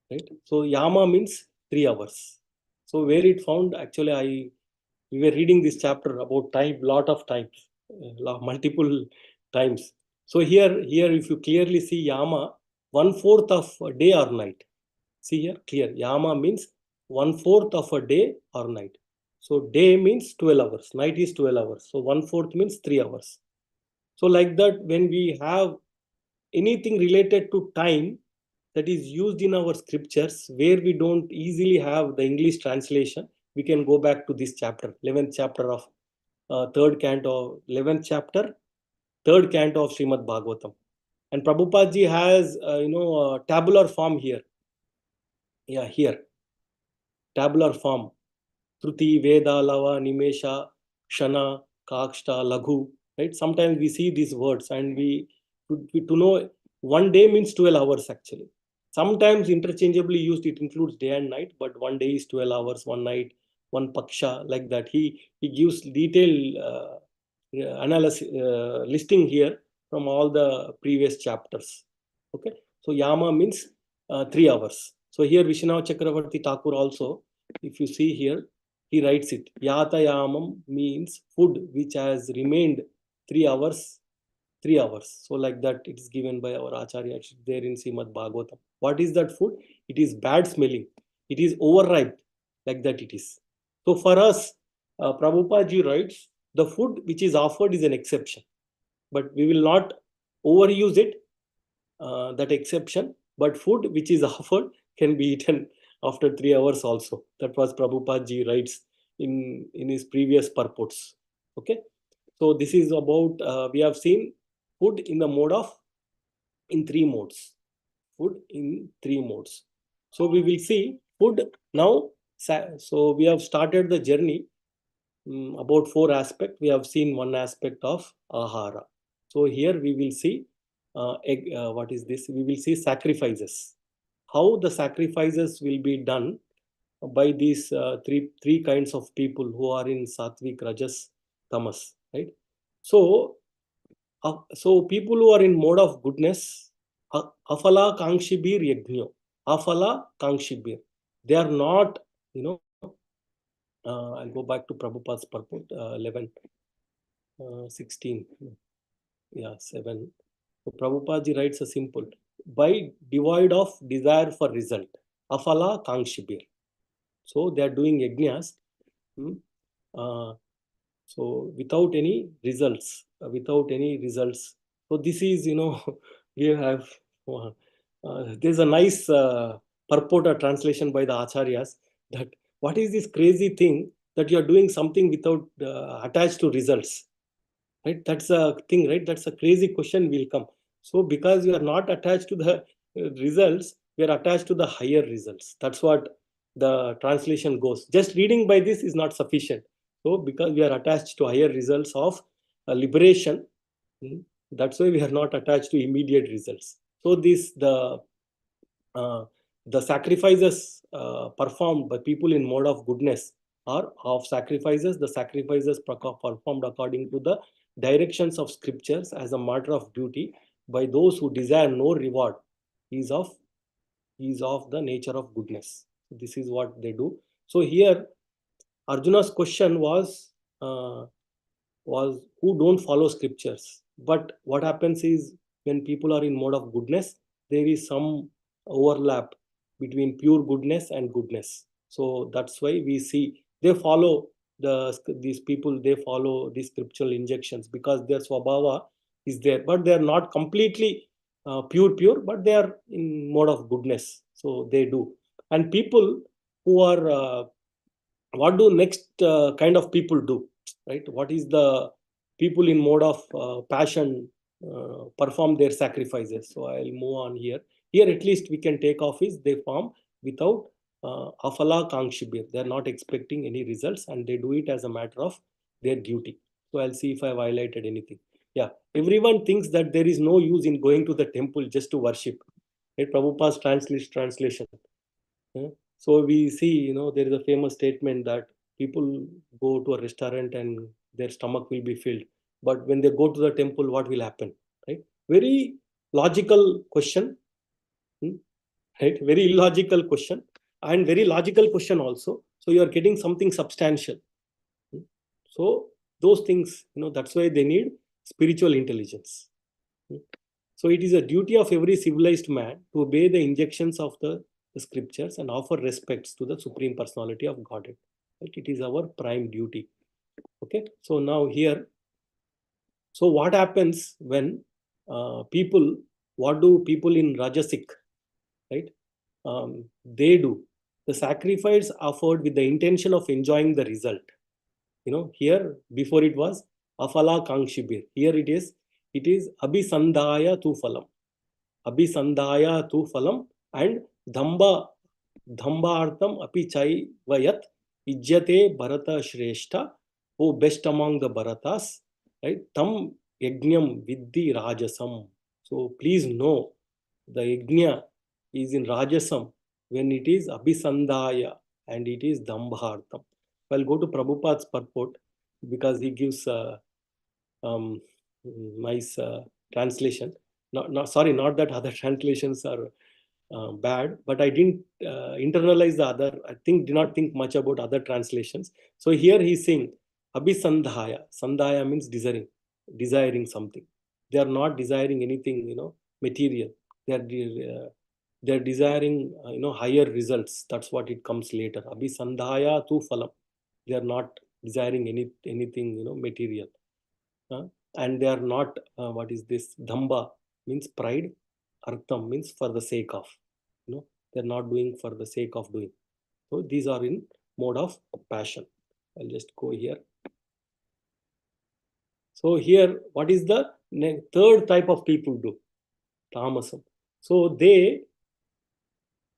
Right? So yama means 3 hours. So where it found, actually we were reading this chapter about time, lot of times, multiple times. So here if you clearly see yama, 1/4 of a day or night. See here, clear. Yama means 1/4 of a day or night. So day means 12 hours, night is 12 hours. So 1/4 means 3 hours. So like that, when we have anything related to time, that is used in our scriptures where we don't easily have the English translation, we can go back to this chapter, 11th chapter of 3rd canto, 11th chapter, 3rd canto of Srimad Bhagavatam. And Prabhupada ji has, tabular form here. Yeah, here. Tabular form. Shruti, Veda, Lava, Nimesha, Shana, Kakshta, Laghu. Right? Sometimes we see these words and we to know 1 day means 12 hours actually. Sometimes interchangeably used, it includes day and night, but 1 day is 12 hours, 1 night, 1 paksha, like that. He gives detailed analysis, listing here from all the previous chapters. Okay, so Yama means 3 hours. So here Vishwanath Chakravarti Thakur also, if you see here, he writes it. Yatayamam means food which has remained 3 hours. 3 hours. So like that, it is given by our Acharya there in Srimad Bhagavatam. What is that food? It is bad smelling. It is overripe. Like that it is. So for us, Prabhupada ji writes, the food which is offered is an exception. But we will not overuse it, that exception. But food which is offered can be eaten after 3 hours also. That was Prabhupada ji writes in his previous purports. Okay. So this is about, we have seen food in the mode of, in 3 modes. Food in 3 modes. So we will see food now. So we have started the journey about 4 aspects. We have seen 1 aspect of ahara. So here we will see what is this? We will see sacrifices. How the sacrifices will be done by these three kinds of people who are in sattvic, rajas, tamas, right? So people who are in mode of goodness, afala kankshibir yajnyo, afala kankshibir, they are not, I'll go back to Prabhupada's purport, 11, 16, yeah, 7. So Prabhupada ji writes a simple, by devoid of desire for result, afala kankshibir. So they are doing yajnas, so without any results, So this is, we have, there's a nice purport or translation by the acharyas that what is this crazy thing that you are doing something without attached to results, right? That's a thing, right? That's a crazy question will come. So because you are not attached to the results, we are attached to the higher results. That's what the translation goes. Just reading by this is not sufficient. So because we are attached to higher results of liberation, that's why we are not attached to immediate results. So this the sacrifices performed by people in mode of goodness are of sacrifices. The sacrifices performed according to the directions of scriptures as a matter of duty by those who desire no reward is of the nature of goodness. This is what they do. So here Arjuna's question was who don't follow scriptures. But what happens is when people are in mode of goodness, there is some overlap between pure goodness and goodness. So that's why we see they follow these people, they follow these scriptural injections because their swabhava is there, but they are not completely pure, but they are in mode of goodness. So they do. And people who are what do next kind of people do, right? What is the people in mode of passion perform their sacrifices? So I'll move on here. Here at least we can take off is they form without afala kankshibir. They're not expecting any results and they do it as a matter of their duty. So I'll see if I've highlighted anything. Yeah, everyone thinks that there is no use in going to the temple just to worship. Right? Prabhupada's translation. Yeah? So we see, there is a famous statement that people go to a restaurant and their stomach will be filled. But when they go to the temple, what will happen? Right? Very logical question. Right? Very illogical question and very logical question also. So you are getting something substantial. So those things, that's why they need spiritual intelligence. So it is a duty of every civilized man to obey the injunctions of the scriptures and offer respects to the Supreme Personality of Godhead. Right? It is our prime duty. Okay. So now here, so what happens when what do people in Rajasic, right? They do. The sacrifice offered with the intention of enjoying the result. Here before it was afala kangshibir. Here it is abhisandhaya tu phalam. Abhisandhaya tu phalam and dhambartham api chai vayat ijyate bharata shrestha. Oh, best among the bharatas, right? Tam yajnam vidhi rajasam. So please know the yajna is in rajasam when it is abhisandhaya and it is dambhartham. I'll go to Prabhupada's purport because he gives nice translation. Not that other translations are bad, but I didn't internalize the other. Did not think much about other translations. So here he's saying abhisandhaya. Sandhaya means desiring something. They are not desiring anything, material. They're desiring, higher results. That's what it comes later. Abhisandhaya tu phalam. They are not desiring anything, material. And they are not, what is this? Dhamba means pride. Artham means for the sake of. They're not doing for the sake of doing. So these are in mode of passion. I'll just go here. So here, what is the third type of people do? Tamasam. So they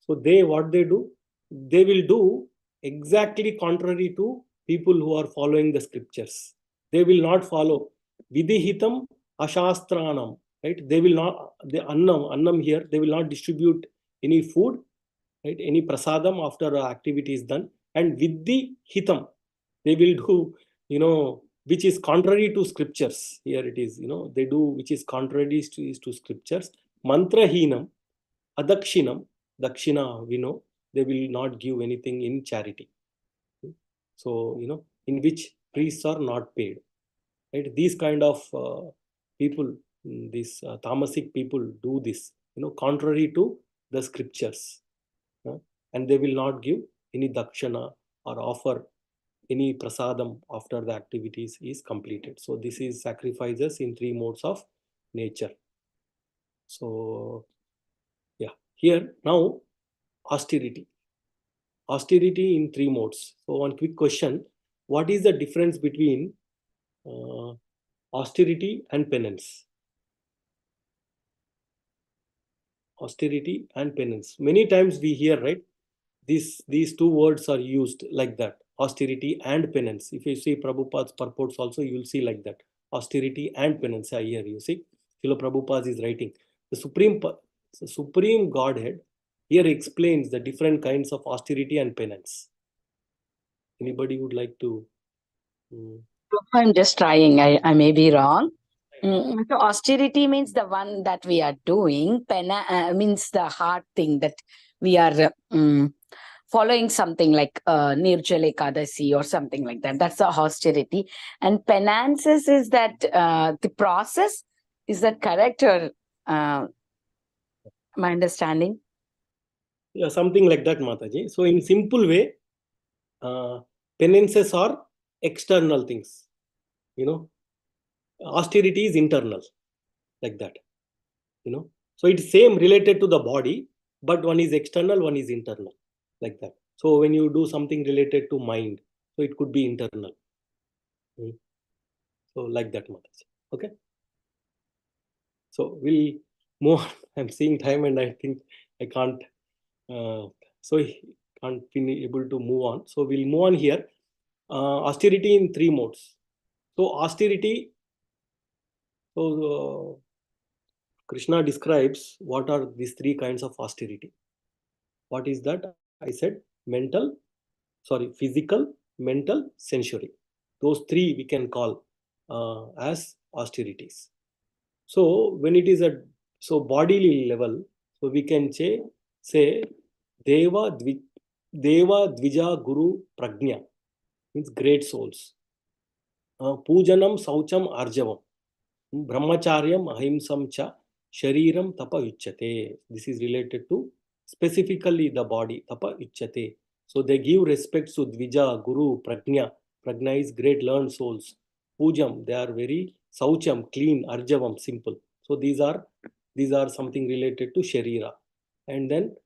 what they do? They will do exactly contrary to people who are following the scriptures. They will not follow vidihitam ashastranam, right? They will not, the annam here, they will not distribute any food, right? Any prasadam after activity is done. And vidihitam, they will do, which is contrary to scriptures. Here it is, they do which is contrary to scriptures. Mantrahinam, adakshinam, dakshina, we know, they will not give anything in charity. So, in which priests are not paid. Right? These kind of people, these tamasic people do this, contrary to the scriptures. And they will not give any dakshana or offer any prasadam after the activities is completed. So this is sacrifices in 3 modes of nature. So yeah, here now austerity. Austerity in 3 modes. So one quick question: what is the difference between austerity and penance? Austerity and penance. Many times we hear, right? These 2 words are used like that. Austerity and penance. If you see Prabhupada's purports also, you will see like that. Austerity and penance. Here you see, Srila Prabhupada is writing. The Supreme Godhead here explains the different kinds of austerity and penance. Anybody would like to? I'm just trying. I may be wrong. So austerity means the one that we are doing. Means the hard thing that we are following, something like Nirjala Ekadasi or something like that. That's the austerity. And penances is that the process. Is that correct, or my understanding? Yeah, something like that, Mataji. So in simple way, penances are external things. Austerity is internal, like that. So it's same related to the body, but one is external, one is internal, like that. So when you do something related to mind, so it could be internal. So like that, Mataji. Okay. So we'll move on. I'm seeing time and I think I can't. So can't be able to move on. So we'll move on here. Austerity in 3 modes. So austerity. So Krishna describes what are these 3 kinds of austerity. What is that? I said physical, mental, sensory. Those 3 we can call as austerities. So when it is at bodily level, so we can say Deva Dvija Guru Prajna, means great souls. Pujanam Saucham Arjavam, Brahmacharyam Ahimsam Cha, Shariram Tapa Uchyate. This is related to specifically the body, Tapa Uchyate. So they give respect to Dvija, Guru, Prajna. Prajna is great learned souls. Pujam, they are very Saucham, clean, Arjavam, simple. So these are something related to Sharira. and then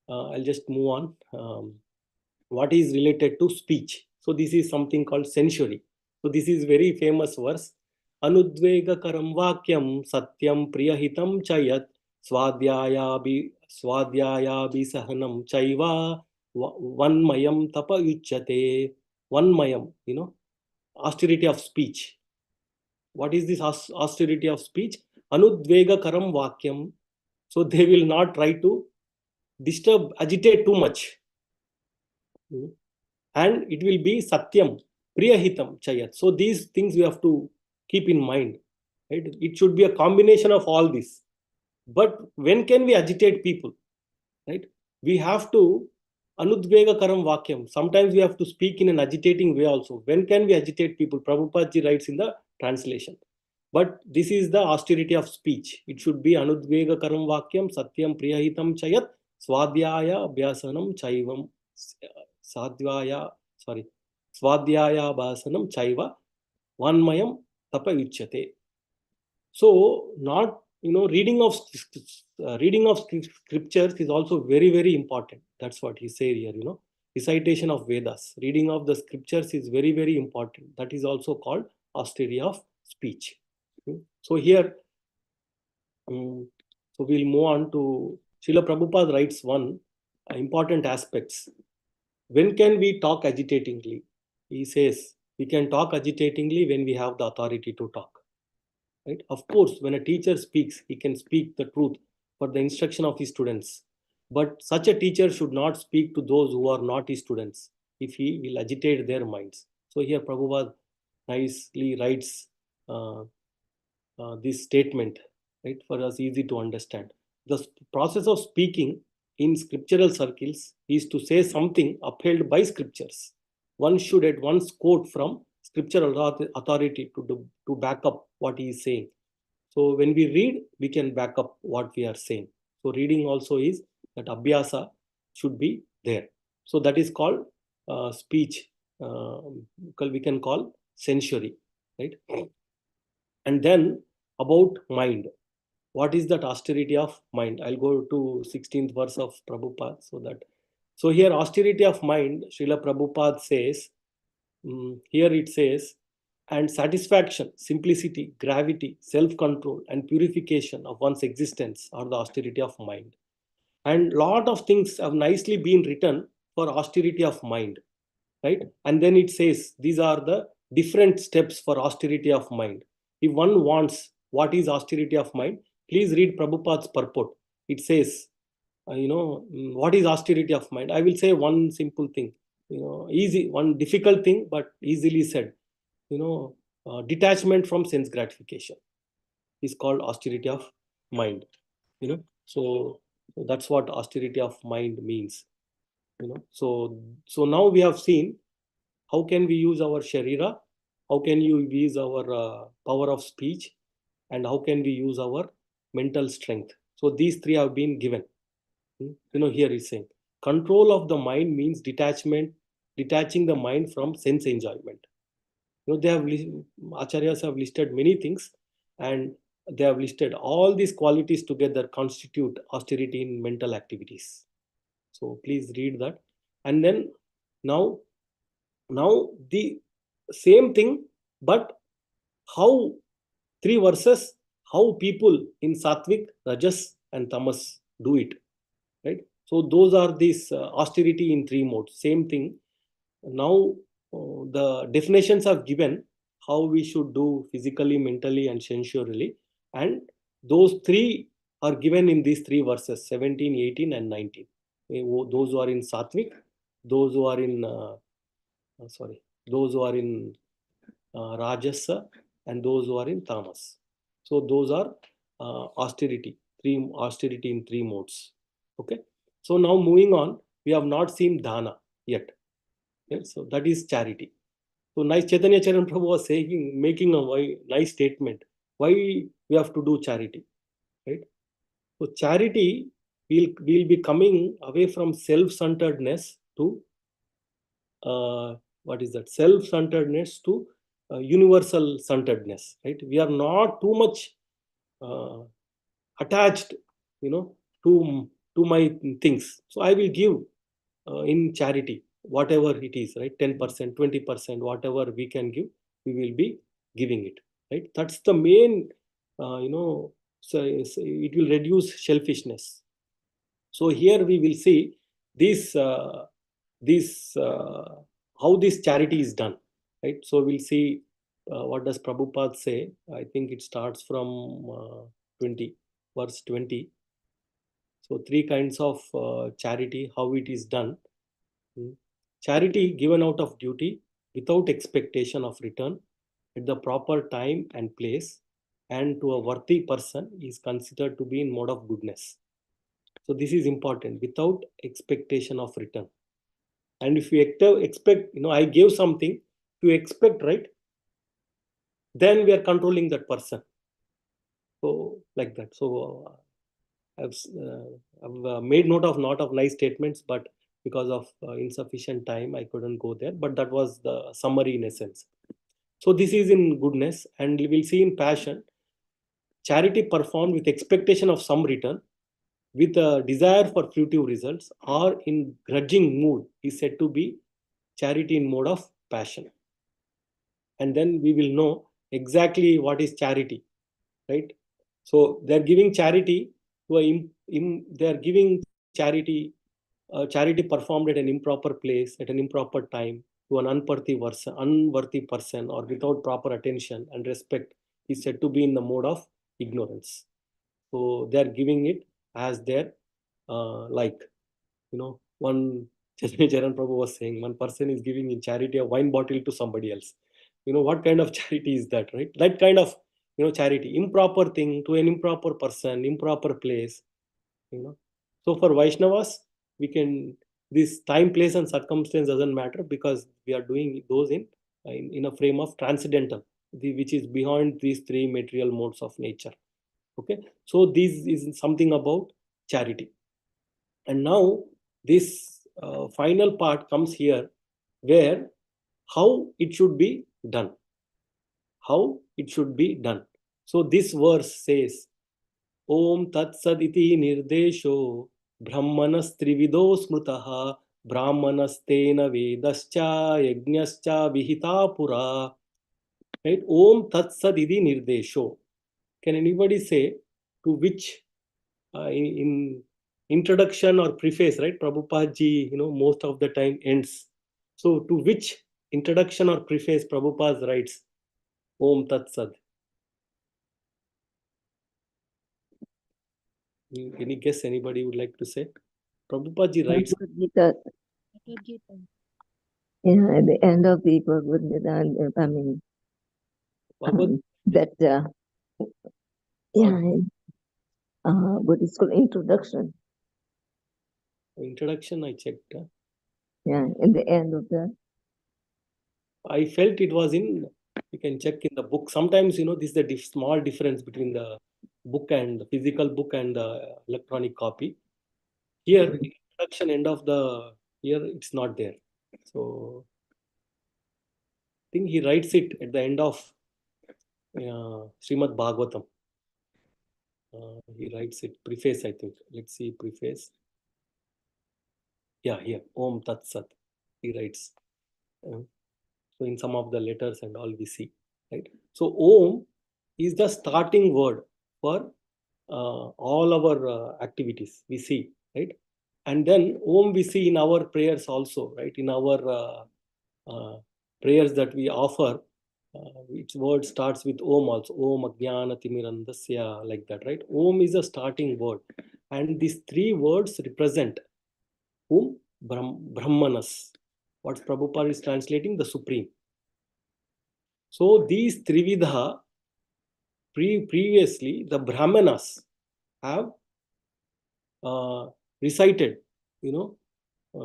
I'll just move on. What is related to speech? So this is something called sensory. So this is very famous verse. Anudvegakaram vakyam satyam priyahitam chayat swadhyaya sahanam chaiva vanmayam tapa uchyate. Vanmayam, austerity of speech. What is this austerity of speech? Anudvegakaram vakyam. So they will not try to disturb, agitate too much. And it will be satyam, priyahitam chayat. So these things we have to keep in mind. Right? It should be a combination of all this. But when can we agitate people? Right? We have to anudvegakaram vakyam. Sometimes we have to speak in an agitating way also. When can we agitate people? Prabhupada ji writes in the translation. But this is the austerity of speech. It should be anudvegakaram vakyam satyam priyahitam chayat swadhyaya abhyasanam chaivam swadhyaya bhasanam chaiva vanmayam tapa uchyate. So not reading of scriptures is also very, very important. That's what he said here. Recitation of Vedas, reading of the scriptures is very, very important. That is also called austerity of speech. So here, so we'll move on to Srila Prabhupada writes one important aspects. When can we talk agitatingly? He says we can talk agitatingly when we have the authority to talk. Right? Of course, when a teacher speaks, he can speak the truth for the instruction of his students. But such a teacher should not speak to those who are not his students if he will agitate their minds. So here Prabhupada nicely writes this statement, right, for us easy to understand. The process of speaking in scriptural circles is to say something upheld by scriptures. One should at once quote from scriptural authority to back up what he is saying. So when we read, we can back up what we are saying. So reading also is that abhyasa should be there. So that is called speech. We can call sensory, right? And then about mind. What is that austerity of mind? I'll go to 16th verse of Prabhupada. So here austerity of mind, Srila Prabhupada says, here it says, and satisfaction, simplicity, gravity, self-control, and purification of one's existence are the austerity of mind. And lot of things have nicely been written for austerity of mind, right? And then it says these are the different steps for austerity of mind. If one wants what is austerity of mind, please read Prabhupada's purport. It says, what is austerity of mind? I will say one simple thing, easy, one difficult thing, but easily said. Detachment from sense gratification is called austerity of mind. So that's what austerity of mind means. So now we have seen how can we use our sharira, how can you use our power of speech, and how can we use our mental strength. So these three have been given. Here he's saying control of the mind means detaching the mind from sense enjoyment. They have acharyas have listed many things, and they have listed all these qualities together constitute austerity in mental activities. So please read that. And then now the same thing, but how 3 verses, how people in Sattvic, Rajas, and Tamas do it, right? So those are these austerity in 3 modes. Same thing. Now the definitions are given how we should do physically, mentally, and sensually, and those 3 are given in these 3 verses 17, 18, and 19. Those who are in Sattvic, those who are in Rajasa, and those who are in Tamas. So those are austerity in 3 modes. Okay. So now moving on, we have not seen dana yet. Okay? So that is charity. So nice Chaitanya Charan Prabhu was saying, making a nice statement. Why we have to do charity, right? So charity will be coming away from self-centeredness to self-centeredness to universal centeredness, right? We are not too much attached, to to my things. So I will give in charity, whatever it is, right? 10%, 20%, whatever we can give, we will be giving it, right? That's the main, so it will reduce selfishness. So here we will see this, how this charity is done, right? So we'll see what does Prabhupada say. I think it starts from 20, verse 20. So 3 kinds of charity, how it is done. Charity given out of duty without expectation of return at the proper time and place and to a worthy person is considered to be in mode of goodness. So this is important, without expectation of return. And if you expect, I gave something, you expect, right? Then we are controlling that person. So like that. So I've made note of lot of nice statements, but because of insufficient time, I couldn't go there. But that was the summary in essence. So this is in goodness, and we will see in passion. Charity performed with expectation of some return, with a desire for fruitive results, or in grudging mood is said to be charity in mode of passion. And then we will know exactly what is charity, right? So they're giving charity to they're giving charity performed at an improper place, at an improper time, to an unworthy person, or without proper attention and respect is said to be in the mode of ignorance. So they're giving it as their one Charan Prabhu was saying, one person is giving in charity a wine bottle to somebody else. What kind of charity is that, right? That kind of charity, improper thing to an improper person, improper place. So for Vaishnavas, this time, place, and circumstance doesn't matter, because we are doing those in a frame of transcendental, which is beyond these 3 material modes of nature. Okay, so this is something about charity. And now this final part comes here, where how it should be done. How it should be done. So this verse says, Om Tat Saditi Nirdesho Brahmanas Trivido Smrutaha Brahmanastena Vedascha Yajnascha Vihita Pura. Right? Om Tat Saditi Nirdesho. Can anybody say to which in introduction or preface, right? Prabhupada ji, most of the time ends. So to which introduction or preface Prabhupada writes Om Tat Sad? Any guess anybody would like to say? Prabhupada ji writes. Gita. Yeah, at the end of the Bhagavad Gita, I mean, that, what is called introduction. Introduction, I checked. Yeah, in the end of that. I felt it was in, you can check in the book. Sometimes, this is the small difference between the book and the physical book and the electronic copy. Here, introduction, end of the, here it's not there. So I think he writes it at the end of Srimad Bhagavatam. He writes it, preface, I think. Let's see, preface. Yeah, here, Om Tat Sat, he writes. So in some of the letters and all we see, right? So Om is the starting word for all our activities we see, right? And then Om we see in our prayers also, right? In our prayers that we offer, each word starts with Om also. Om Ajnana Timirandasya, like that, right? Om is a starting word. And these 3 words represent whom? Brahmanas. What Prabhupada is translating? The Supreme. So these Trividha, previously the Brahmanas have recited,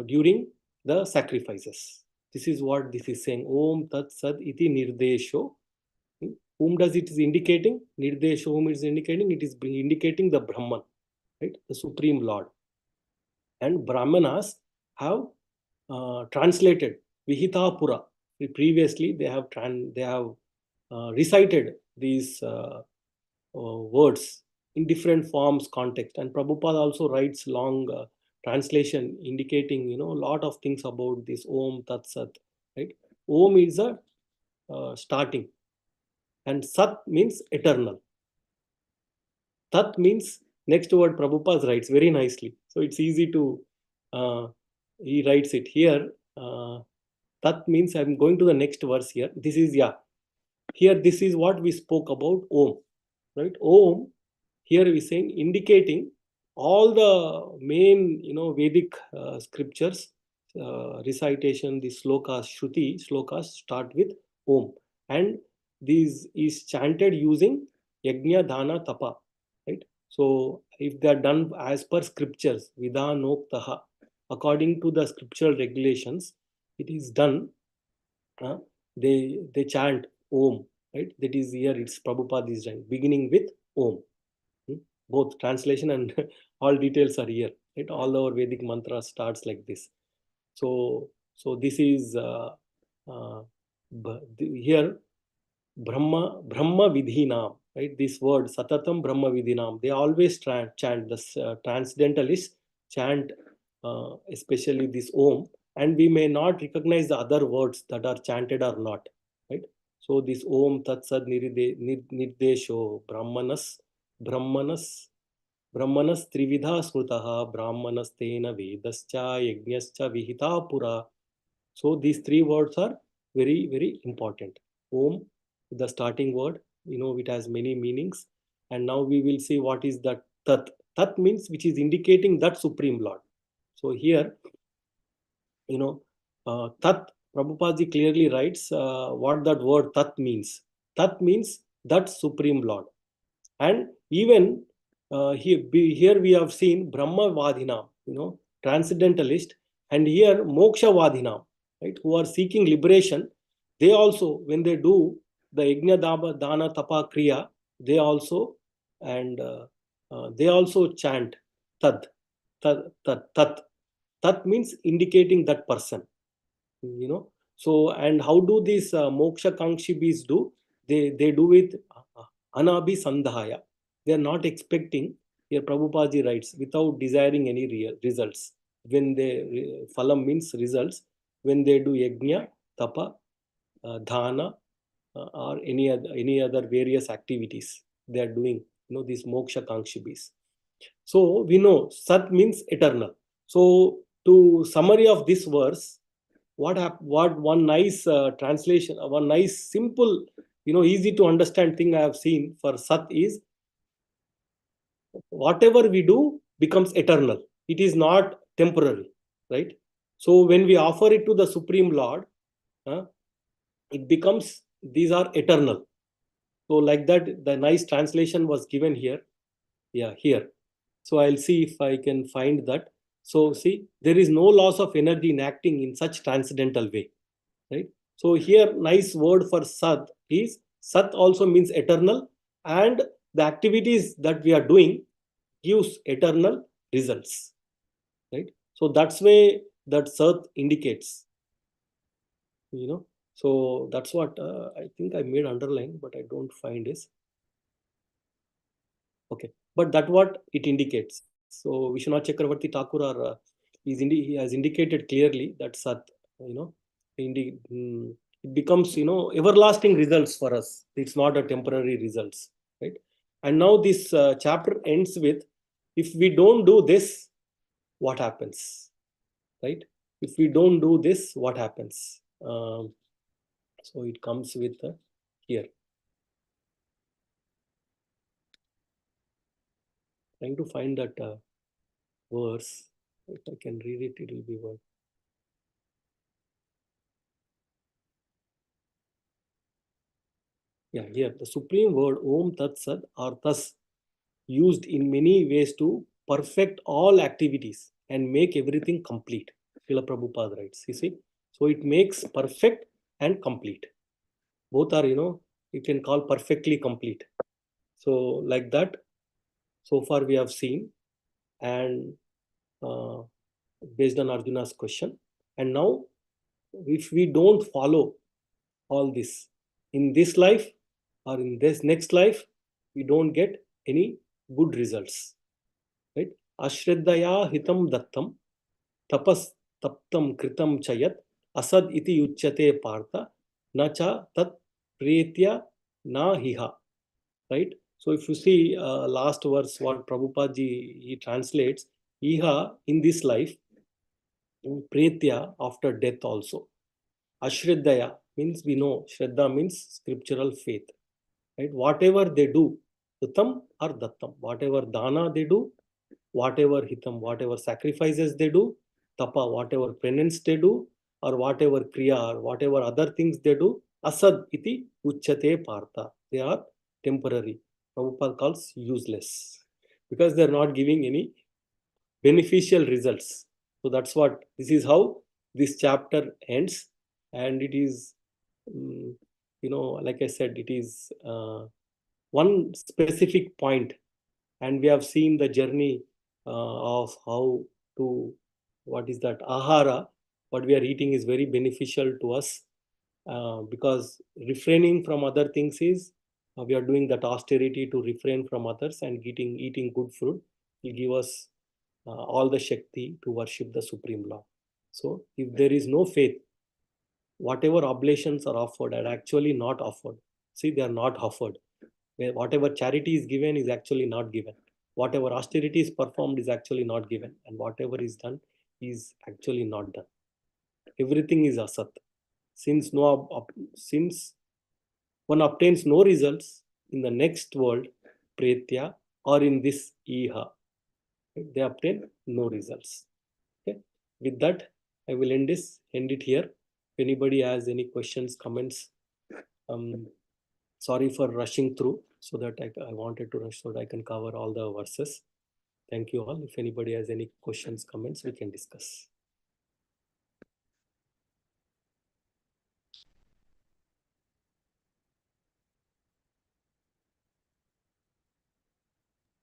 during the sacrifices. This is what this is saying. Om Tat Sad Iti Nirdesho. Whom does it is indicating? Nirdesho, whom it is indicating? It is indicating the Brahman, right? The Supreme Lord. And Brahmanas have translated Vihita Pura. Previously, they have recited these words in different forms, context. And Prabhupada also writes long translation indicating, a lot of things about this Om Tat Sat, right? Om is a starting, and Sat means eternal. Tat means next word. Prabhupada writes very nicely, so it's easy to he writes it here. Tat means, I'm going to the next verse here. This is, here this is what we spoke about Om, right? Om, here we saying indicating all the main Vedic scriptures recitation. The slokas, Shruti slokas start with Om, and this is chanted using Yajna, Dana, Tapa, right? So if they are done as per scriptures, Vidhanoktaha, according to the scriptural regulations, it is done. They chant Om, right? That is here. It's Prabhupada is done beginning with Om. Both translation and all details are here, right? All our Vedic mantra starts like this. So this is here Brahma Vidhinam, right? This word Satatam Brahma Vidhinam. They always chant. The transcendentalists chant especially this Om, and we may not recognize the other words that are chanted or not, right? So this Om Tat Sad Nirdesho Brahmanas Trividha Smrutaha Brahmanas Tena Vedascha Yajnascha Vihita Pura. So these three words are very, very important. Om, the starting word, it has many meanings. And now we will see what is that Tat. Tat means which is indicating that Supreme Lord. So here, Tat, Prabhupada clearly writes what that word Tat means. Tat means that Supreme Lord. And even here we have seen Brahma Vadhinam, transcendentalist, and here Moksha Vadhinam, right, who are seeking liberation. They also, when they do the Yajna, Dana, Tapa, Kriya, they also chant Tad. Tat means indicating that person, So, and how do these Moksha Kankshibis do? They do it Anabhi Sandhaya. They are not expecting, here Prabhupada writes, without desiring any real results. When they, phalam means results, when they do Yajna, Tapa, Dhana, or any other various activities they are doing, these Moksha Kankshibis. So we know Sat means eternal. So to summary of this verse, what one nice translation, one nice simple, easy to understand thing I have seen for Sat is, whatever we do becomes eternal. It is not temporary, right? So when we offer it to the Supreme Lord, it becomes, these are eternal. So like that, the nice translation was given here. Yeah, here. So I'll see if I can find that. So see, there is no loss of energy in acting in such transcendental way, right? So here, nice word for Sat is, Sat also means eternal, and the activities that we are doing gives eternal results, right? So that's way that Sat indicates, So that's what I think I made underline, but I don't find is. Okay, but that's what it indicates. So Vishwanath Chakravarti Thakur he has indicated clearly that Sat, it becomes, everlasting results for us. It's not a temporary results, right? And now this chapter ends with, if we don't do this, what happens, right? If we don't do this, what happens? So it comes with here. Trying to find that verse. If I can read it, it will be what. Yeah, here the supreme word Om Tat Sat are thus used in many ways to perfect all activities and make everything complete. Srila Prabhupada writes, you see. So it makes perfect and complete. Both are, you can call perfectly complete. So like that, so far we have seen, and based on Arjuna's question. And now, if we don't follow all this in this life or in this next life, we don't get any good results. Right? Ashraddaya hitam dattam tapas taptam kritam chayat asad iti uchyate partha nacha tat pretya na hiha. Right? So if you see last verse, what Prabhupada ji he translates, iha in this life, pretya after death also. Ashraddaya means we know, Shraddha means scriptural faith. Right? Whatever they do, hitam or dattam, whatever dana they do, whatever hitam, whatever sacrifices they do, tapa, whatever penance they do, or whatever kriya, or whatever other things they do, asad iti uchyate partha. They are temporary. Prabhupada calls useless because they are not giving any beneficial results. So that's what, this is how this chapter ends. And it is, like I said, it is one specific point, and we have seen the journey of how to, what is that, ahara, what we are eating is very beneficial to us, because refraining from other things is, we are doing that austerity to refrain from others, and eating good food will give us all the Shakti to worship the Supreme Lord. So if there is no faith, whatever oblations are offered are actually not offered. See, they are not offered. Whatever charity is given is actually not given. Whatever austerity is performed is actually not given. And whatever is done is actually not done. Everything is asat. Since one obtains no results in the next world, pretya, or in this iha, they obtain no results. Okay. With that, I will end it here. If anybody has any questions, comments, sorry for rushing through, so that I wanted to rush so that I can cover all the verses. Thank you all. If anybody has any questions, comments, we can discuss.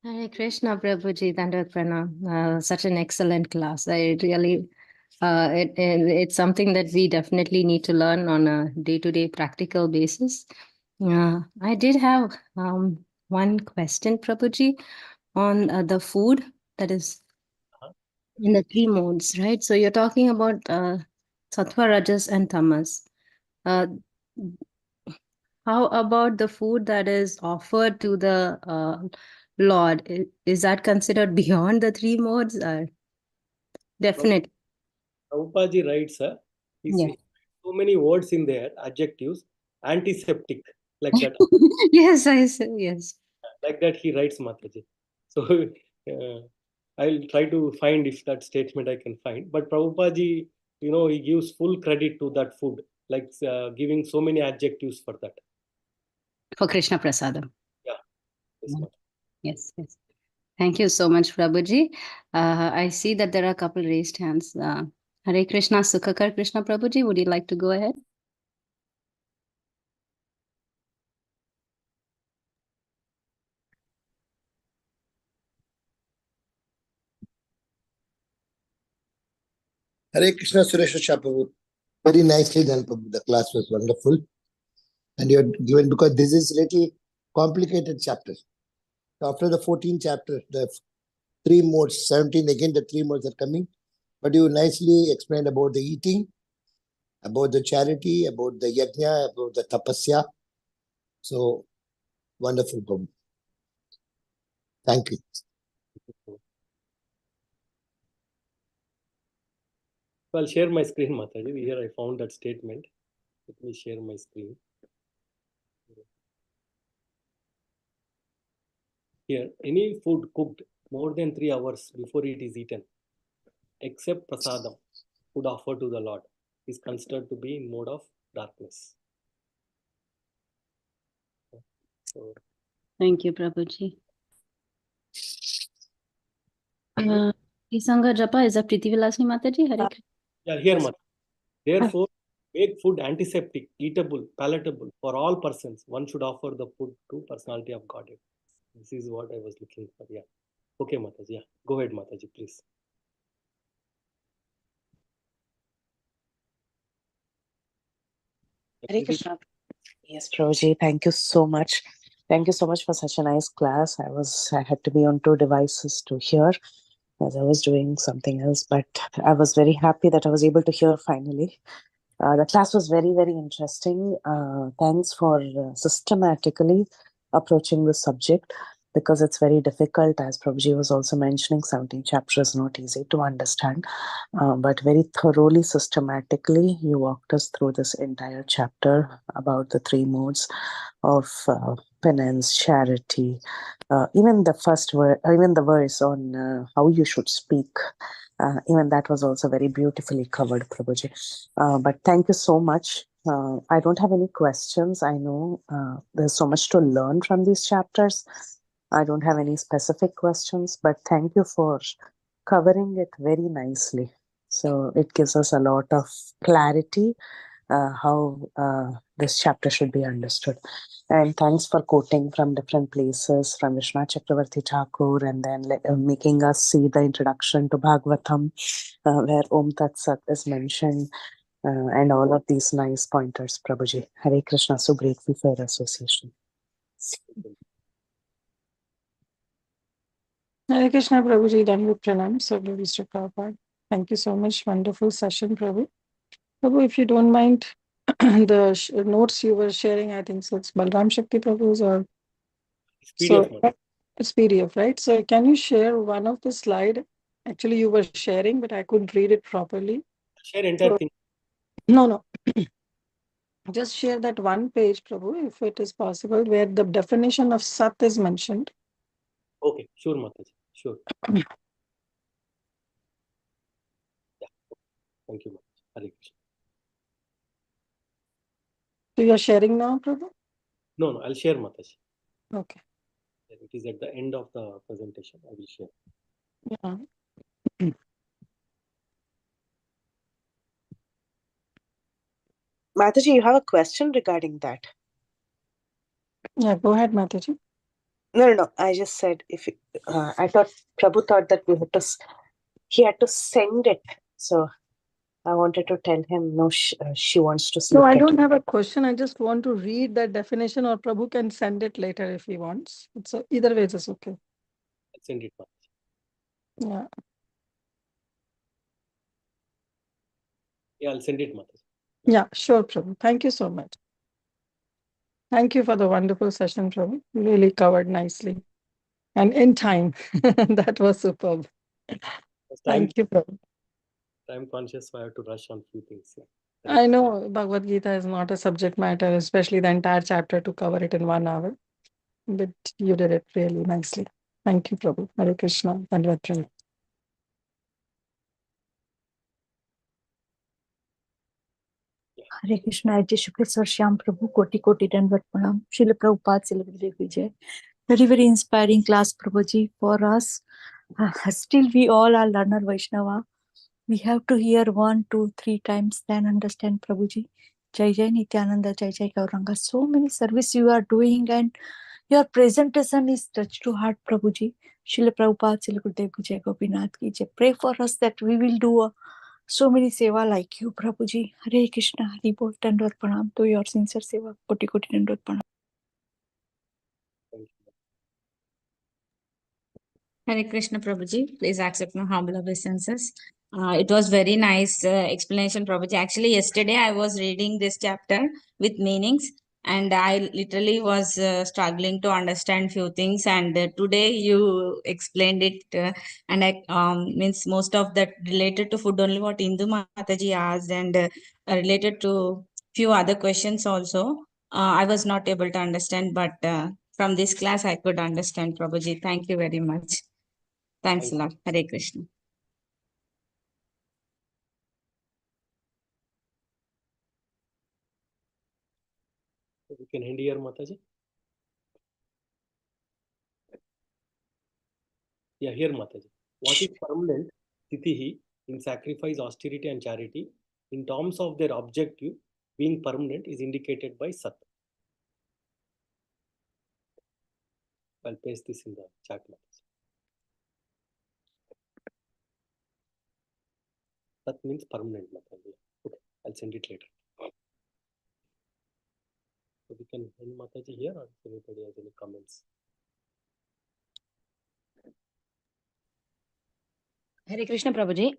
Hare Krishna, Prabhuji, Dandavat Pranam. Such an excellent class. I really, it's something that we definitely need to learn on a day-to-day practical basis. I did have one question, Prabhuji, on the food that is in the three modes, right? So you're talking about Sattva, Rajas, and Tamas. How about the food that is offered to the Lord? Is that considered beyond the three modes? Definitely. Prabhupada ji writes, he Yeah. says so many words in there, adjectives, antiseptic, like that. Yes, I say yes. Like that he writes, Mataji. So I'll try to find if that statement I can find. But Prabhupada ji, he gives full credit to that food, like giving so many adjectives for that. For Krishna Prasadam. Yeah. Yes, Mataji. Yes, yes. Thank you so much, Prabhuji. I see that there are a couple raised hands. Hare Krishna, Sukhakar Krishna Prabhuji, would you like to go ahead? Hare Krishna, Sureswar, Prabhu. Very nicely done, Prabhu. The class was wonderful. And you had given, because this is a little complicated chapter. After the 14th chapter, the three modes, 17, again the three modes are coming. But you nicely explained about the eating, about the charity, about the yajna, about the tapasya. So, wonderful, Prabhu. Thank you. So I'll share my screen, Mataji. Here I found that statement. Let me share my screen. Here, any food cooked more than 3 hours before it is eaten, except prasadam, food offered to the Lord, is considered to be in mode of darkness. So, Thank you, Prabhuji. Isanga Japa is a Priti Vilasni Mataji. Hare Krishna. yeah, here, Mataji. Therefore, make food antiseptic, eatable, palatable for all persons. One should offer the food to personality of Godhead. This is what I was looking for. Yeah. Okay, Mataji. Yeah. Go ahead, Mataji, please. Hare Krishna. Yes, Prabhuji, thank you so much. Thank you so much for such a nice class. I had to be on 2 devices to hear as I was doing something else, but I was very happy that I was able to hear finally. The class was very, very interesting. Thanks for systematically approaching the subject because it's very difficult. As Prabhuji was also mentioning, 17 chapters is not easy to understand, but very thoroughly, systematically, you walked us through this entire chapter about the 3 modes of penance, charity, even the first word, even the verse on how you should speak. Even that was also very beautifully covered, Prabhuji. But thank you so much. I don't have any questions. I know there's so much to learn from these chapters. I don't have any specific questions, but thank you for covering it very nicely. So it gives us a lot of clarity how this chapter should be understood. And thanks for quoting from different places, from Vishwanath Chakravarti Thakur, and then making us see the introduction to Bhagavatam, where Om Tat Sat is mentioned, and all of these nice pointers, Prabhuji. Hare Krishna, so grateful for your association. Hare Krishna, Prabhuji, done with pranam. So, glories to Prabhupada. Thank you so much. Wonderful session, Prabhu. Prabhu, if you don't mind, the notes you were sharing, I think so it's Balram Shakti Prabhu's or It's PDF. so it's PDF, right? So can you share one of the slide? Actually, you were sharing, but I couldn't read it properly. Share entire thing. No. Just share that one page, Prabhu, if it is possible, where the definition of Sat is mentioned. Okay, sure, Mataji. Sure. Yeah. Thank you, Mataji. Hare Krishna. So you're sharing now, Prabhu? No, I'll share, Mataji. Okay. It is at the end of the presentation. I will share. Yeah. Mataji, you have a question regarding that? Yeah, go ahead, Mataji. No. I just said if I thought Prabhu thought that he had to send it. So I wanted to tell him no. She wants to see. No, I don't have a question. I just want to read that definition, or Prabhu can send it later if he wants. It's either way, it's okay. I'll send it. Yeah. Yeah, I'll send it, Mataji. Yeah, sure, Prabhu. Thank you so much. Thank you for the wonderful session, Prabhu. Really covered nicely. And in time. That was superb. Thank you, Prabhu. Time conscious, so I have to rush on few things. Yeah. I know Bhagavad Gita is not a subject matter, especially the entire chapter to cover it in 1 hour. But you did it really nicely. Thank you, Prabhu. Hare Krishna. Dandavad. Hare Krishna, Ajay Shukla, Shyam Prabhu, Koti Koti Dandavad Pranam. Srila Prabhupada, Celebrate Vijay. Very, very inspiring class, Prabhuji, for us. Still, we all are learner Vaishnava. We have to hear 1, 2, 3 times, then understand, Prabhuji. Jai Jai Nityananda, Jai Jai Gauranga. So many service you are doing, and your presentation is touched to heart, Prabhuji. Srila Prabhupada, Celebrate Vijay Gopinath ki jai. Pray for us that we will do so many seva like you, Prabhuji. Hare Krishna, Hari Bol, Dandavad Pranam to your sincere seva. Koti Koti Dandavad Pranam. Hare Krishna Prabhuji, please accept my humble obeisances. It was very nice explanation, Prabhuji. Actually, yesterday I was reading this chapter with meanings, and I literally was struggling to understand few things. And today you explained it, and I means most of that related to food only what Indu Mataji asked, and related to few other questions also. I was not able to understand, but from this class I could understand, Prabhuji. Thank you very much. Thanks a lot. Hare Krishna. We can end here, Mataji. Yeah, here, Mataji. What is permanent, Titihi, in sacrifice, austerity, and charity, in terms of their objective, being permanent, is indicated by Sat. I'll paste this in the chat, Mataji. That means permanent, Mataji. Okay, I'll send it later. So we can end Mataji here, or if anybody has any comments. Hare Krishna, Prabhuji.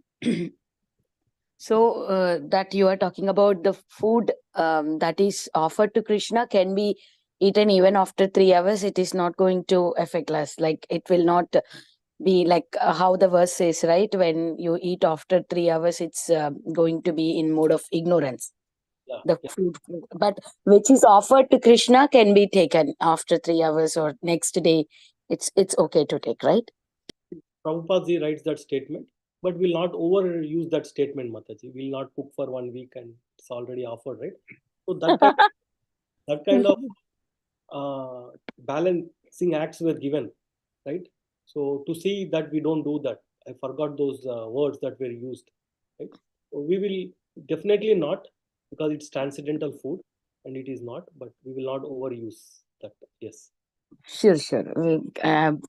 So that you are talking about the food that is offered to Krishna can be eaten even after 3 hours. It is not going to affect us. Like it will not be like how the verse says, right? When you eat after 3 hours, it's going to be in mode of ignorance. Food, but which is offered to Krishna can be taken after 3 hours or next day. It's okay to take, right? Prabhupada writes that statement, but we'll not overuse that statement, Mataji. We'll not cook for 1 week and it's already offered, right? So that kind of balancing acts were given, right? So to see that we don't do that, I forgot those words that were used, right? So we will definitely not, because it's transcendental food and it is not, but we will not overuse that. Yes. Sure. We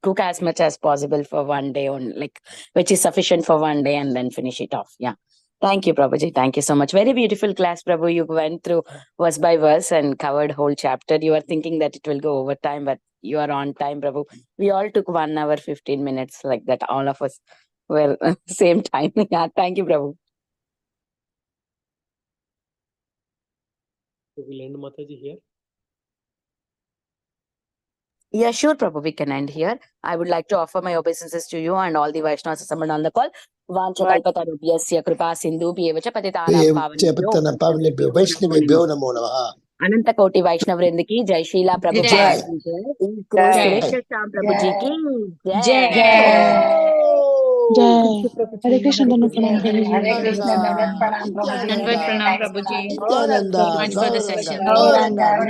cook as much as possible for 1 day on, like, which is sufficient for 1 day, and then finish it off. Yeah. Thank you, Prabhuji. Thank you so much. Very beautiful class, Prabhu. You went through verse by verse and covered whole chapter. You are thinking that it will go over time, but you are on time, Prabhu. We all took 1 hour, 15 minutes like that. All of us were same time. Yeah. Thank you, Prabhu. So we'll end Mataji here. Yeah, sure, Prabhu. We can end here. I would like to offer my obeisances to you and all the Vaishnavas assembled on the call. Vanchakalpatarubhyasya kripa sindhubhyevacha patitanam pavanebhyo Vaishnavebhyo namo namaha. Ananta Koti Vaishnav Vrind ki Jai Srila Prabhupada Jai. ki Jai. Sureshwar Shyam Prabhu ji ki Jai. Jai. Hare Krishna, Dandavat Pranam, Hare Prabhuji. Krishna, Dandavat Pranam, Prabhuji. Dandavat Pranam, Prabhuji. Nityananda, So much for the Gauranga, session. Gauranga.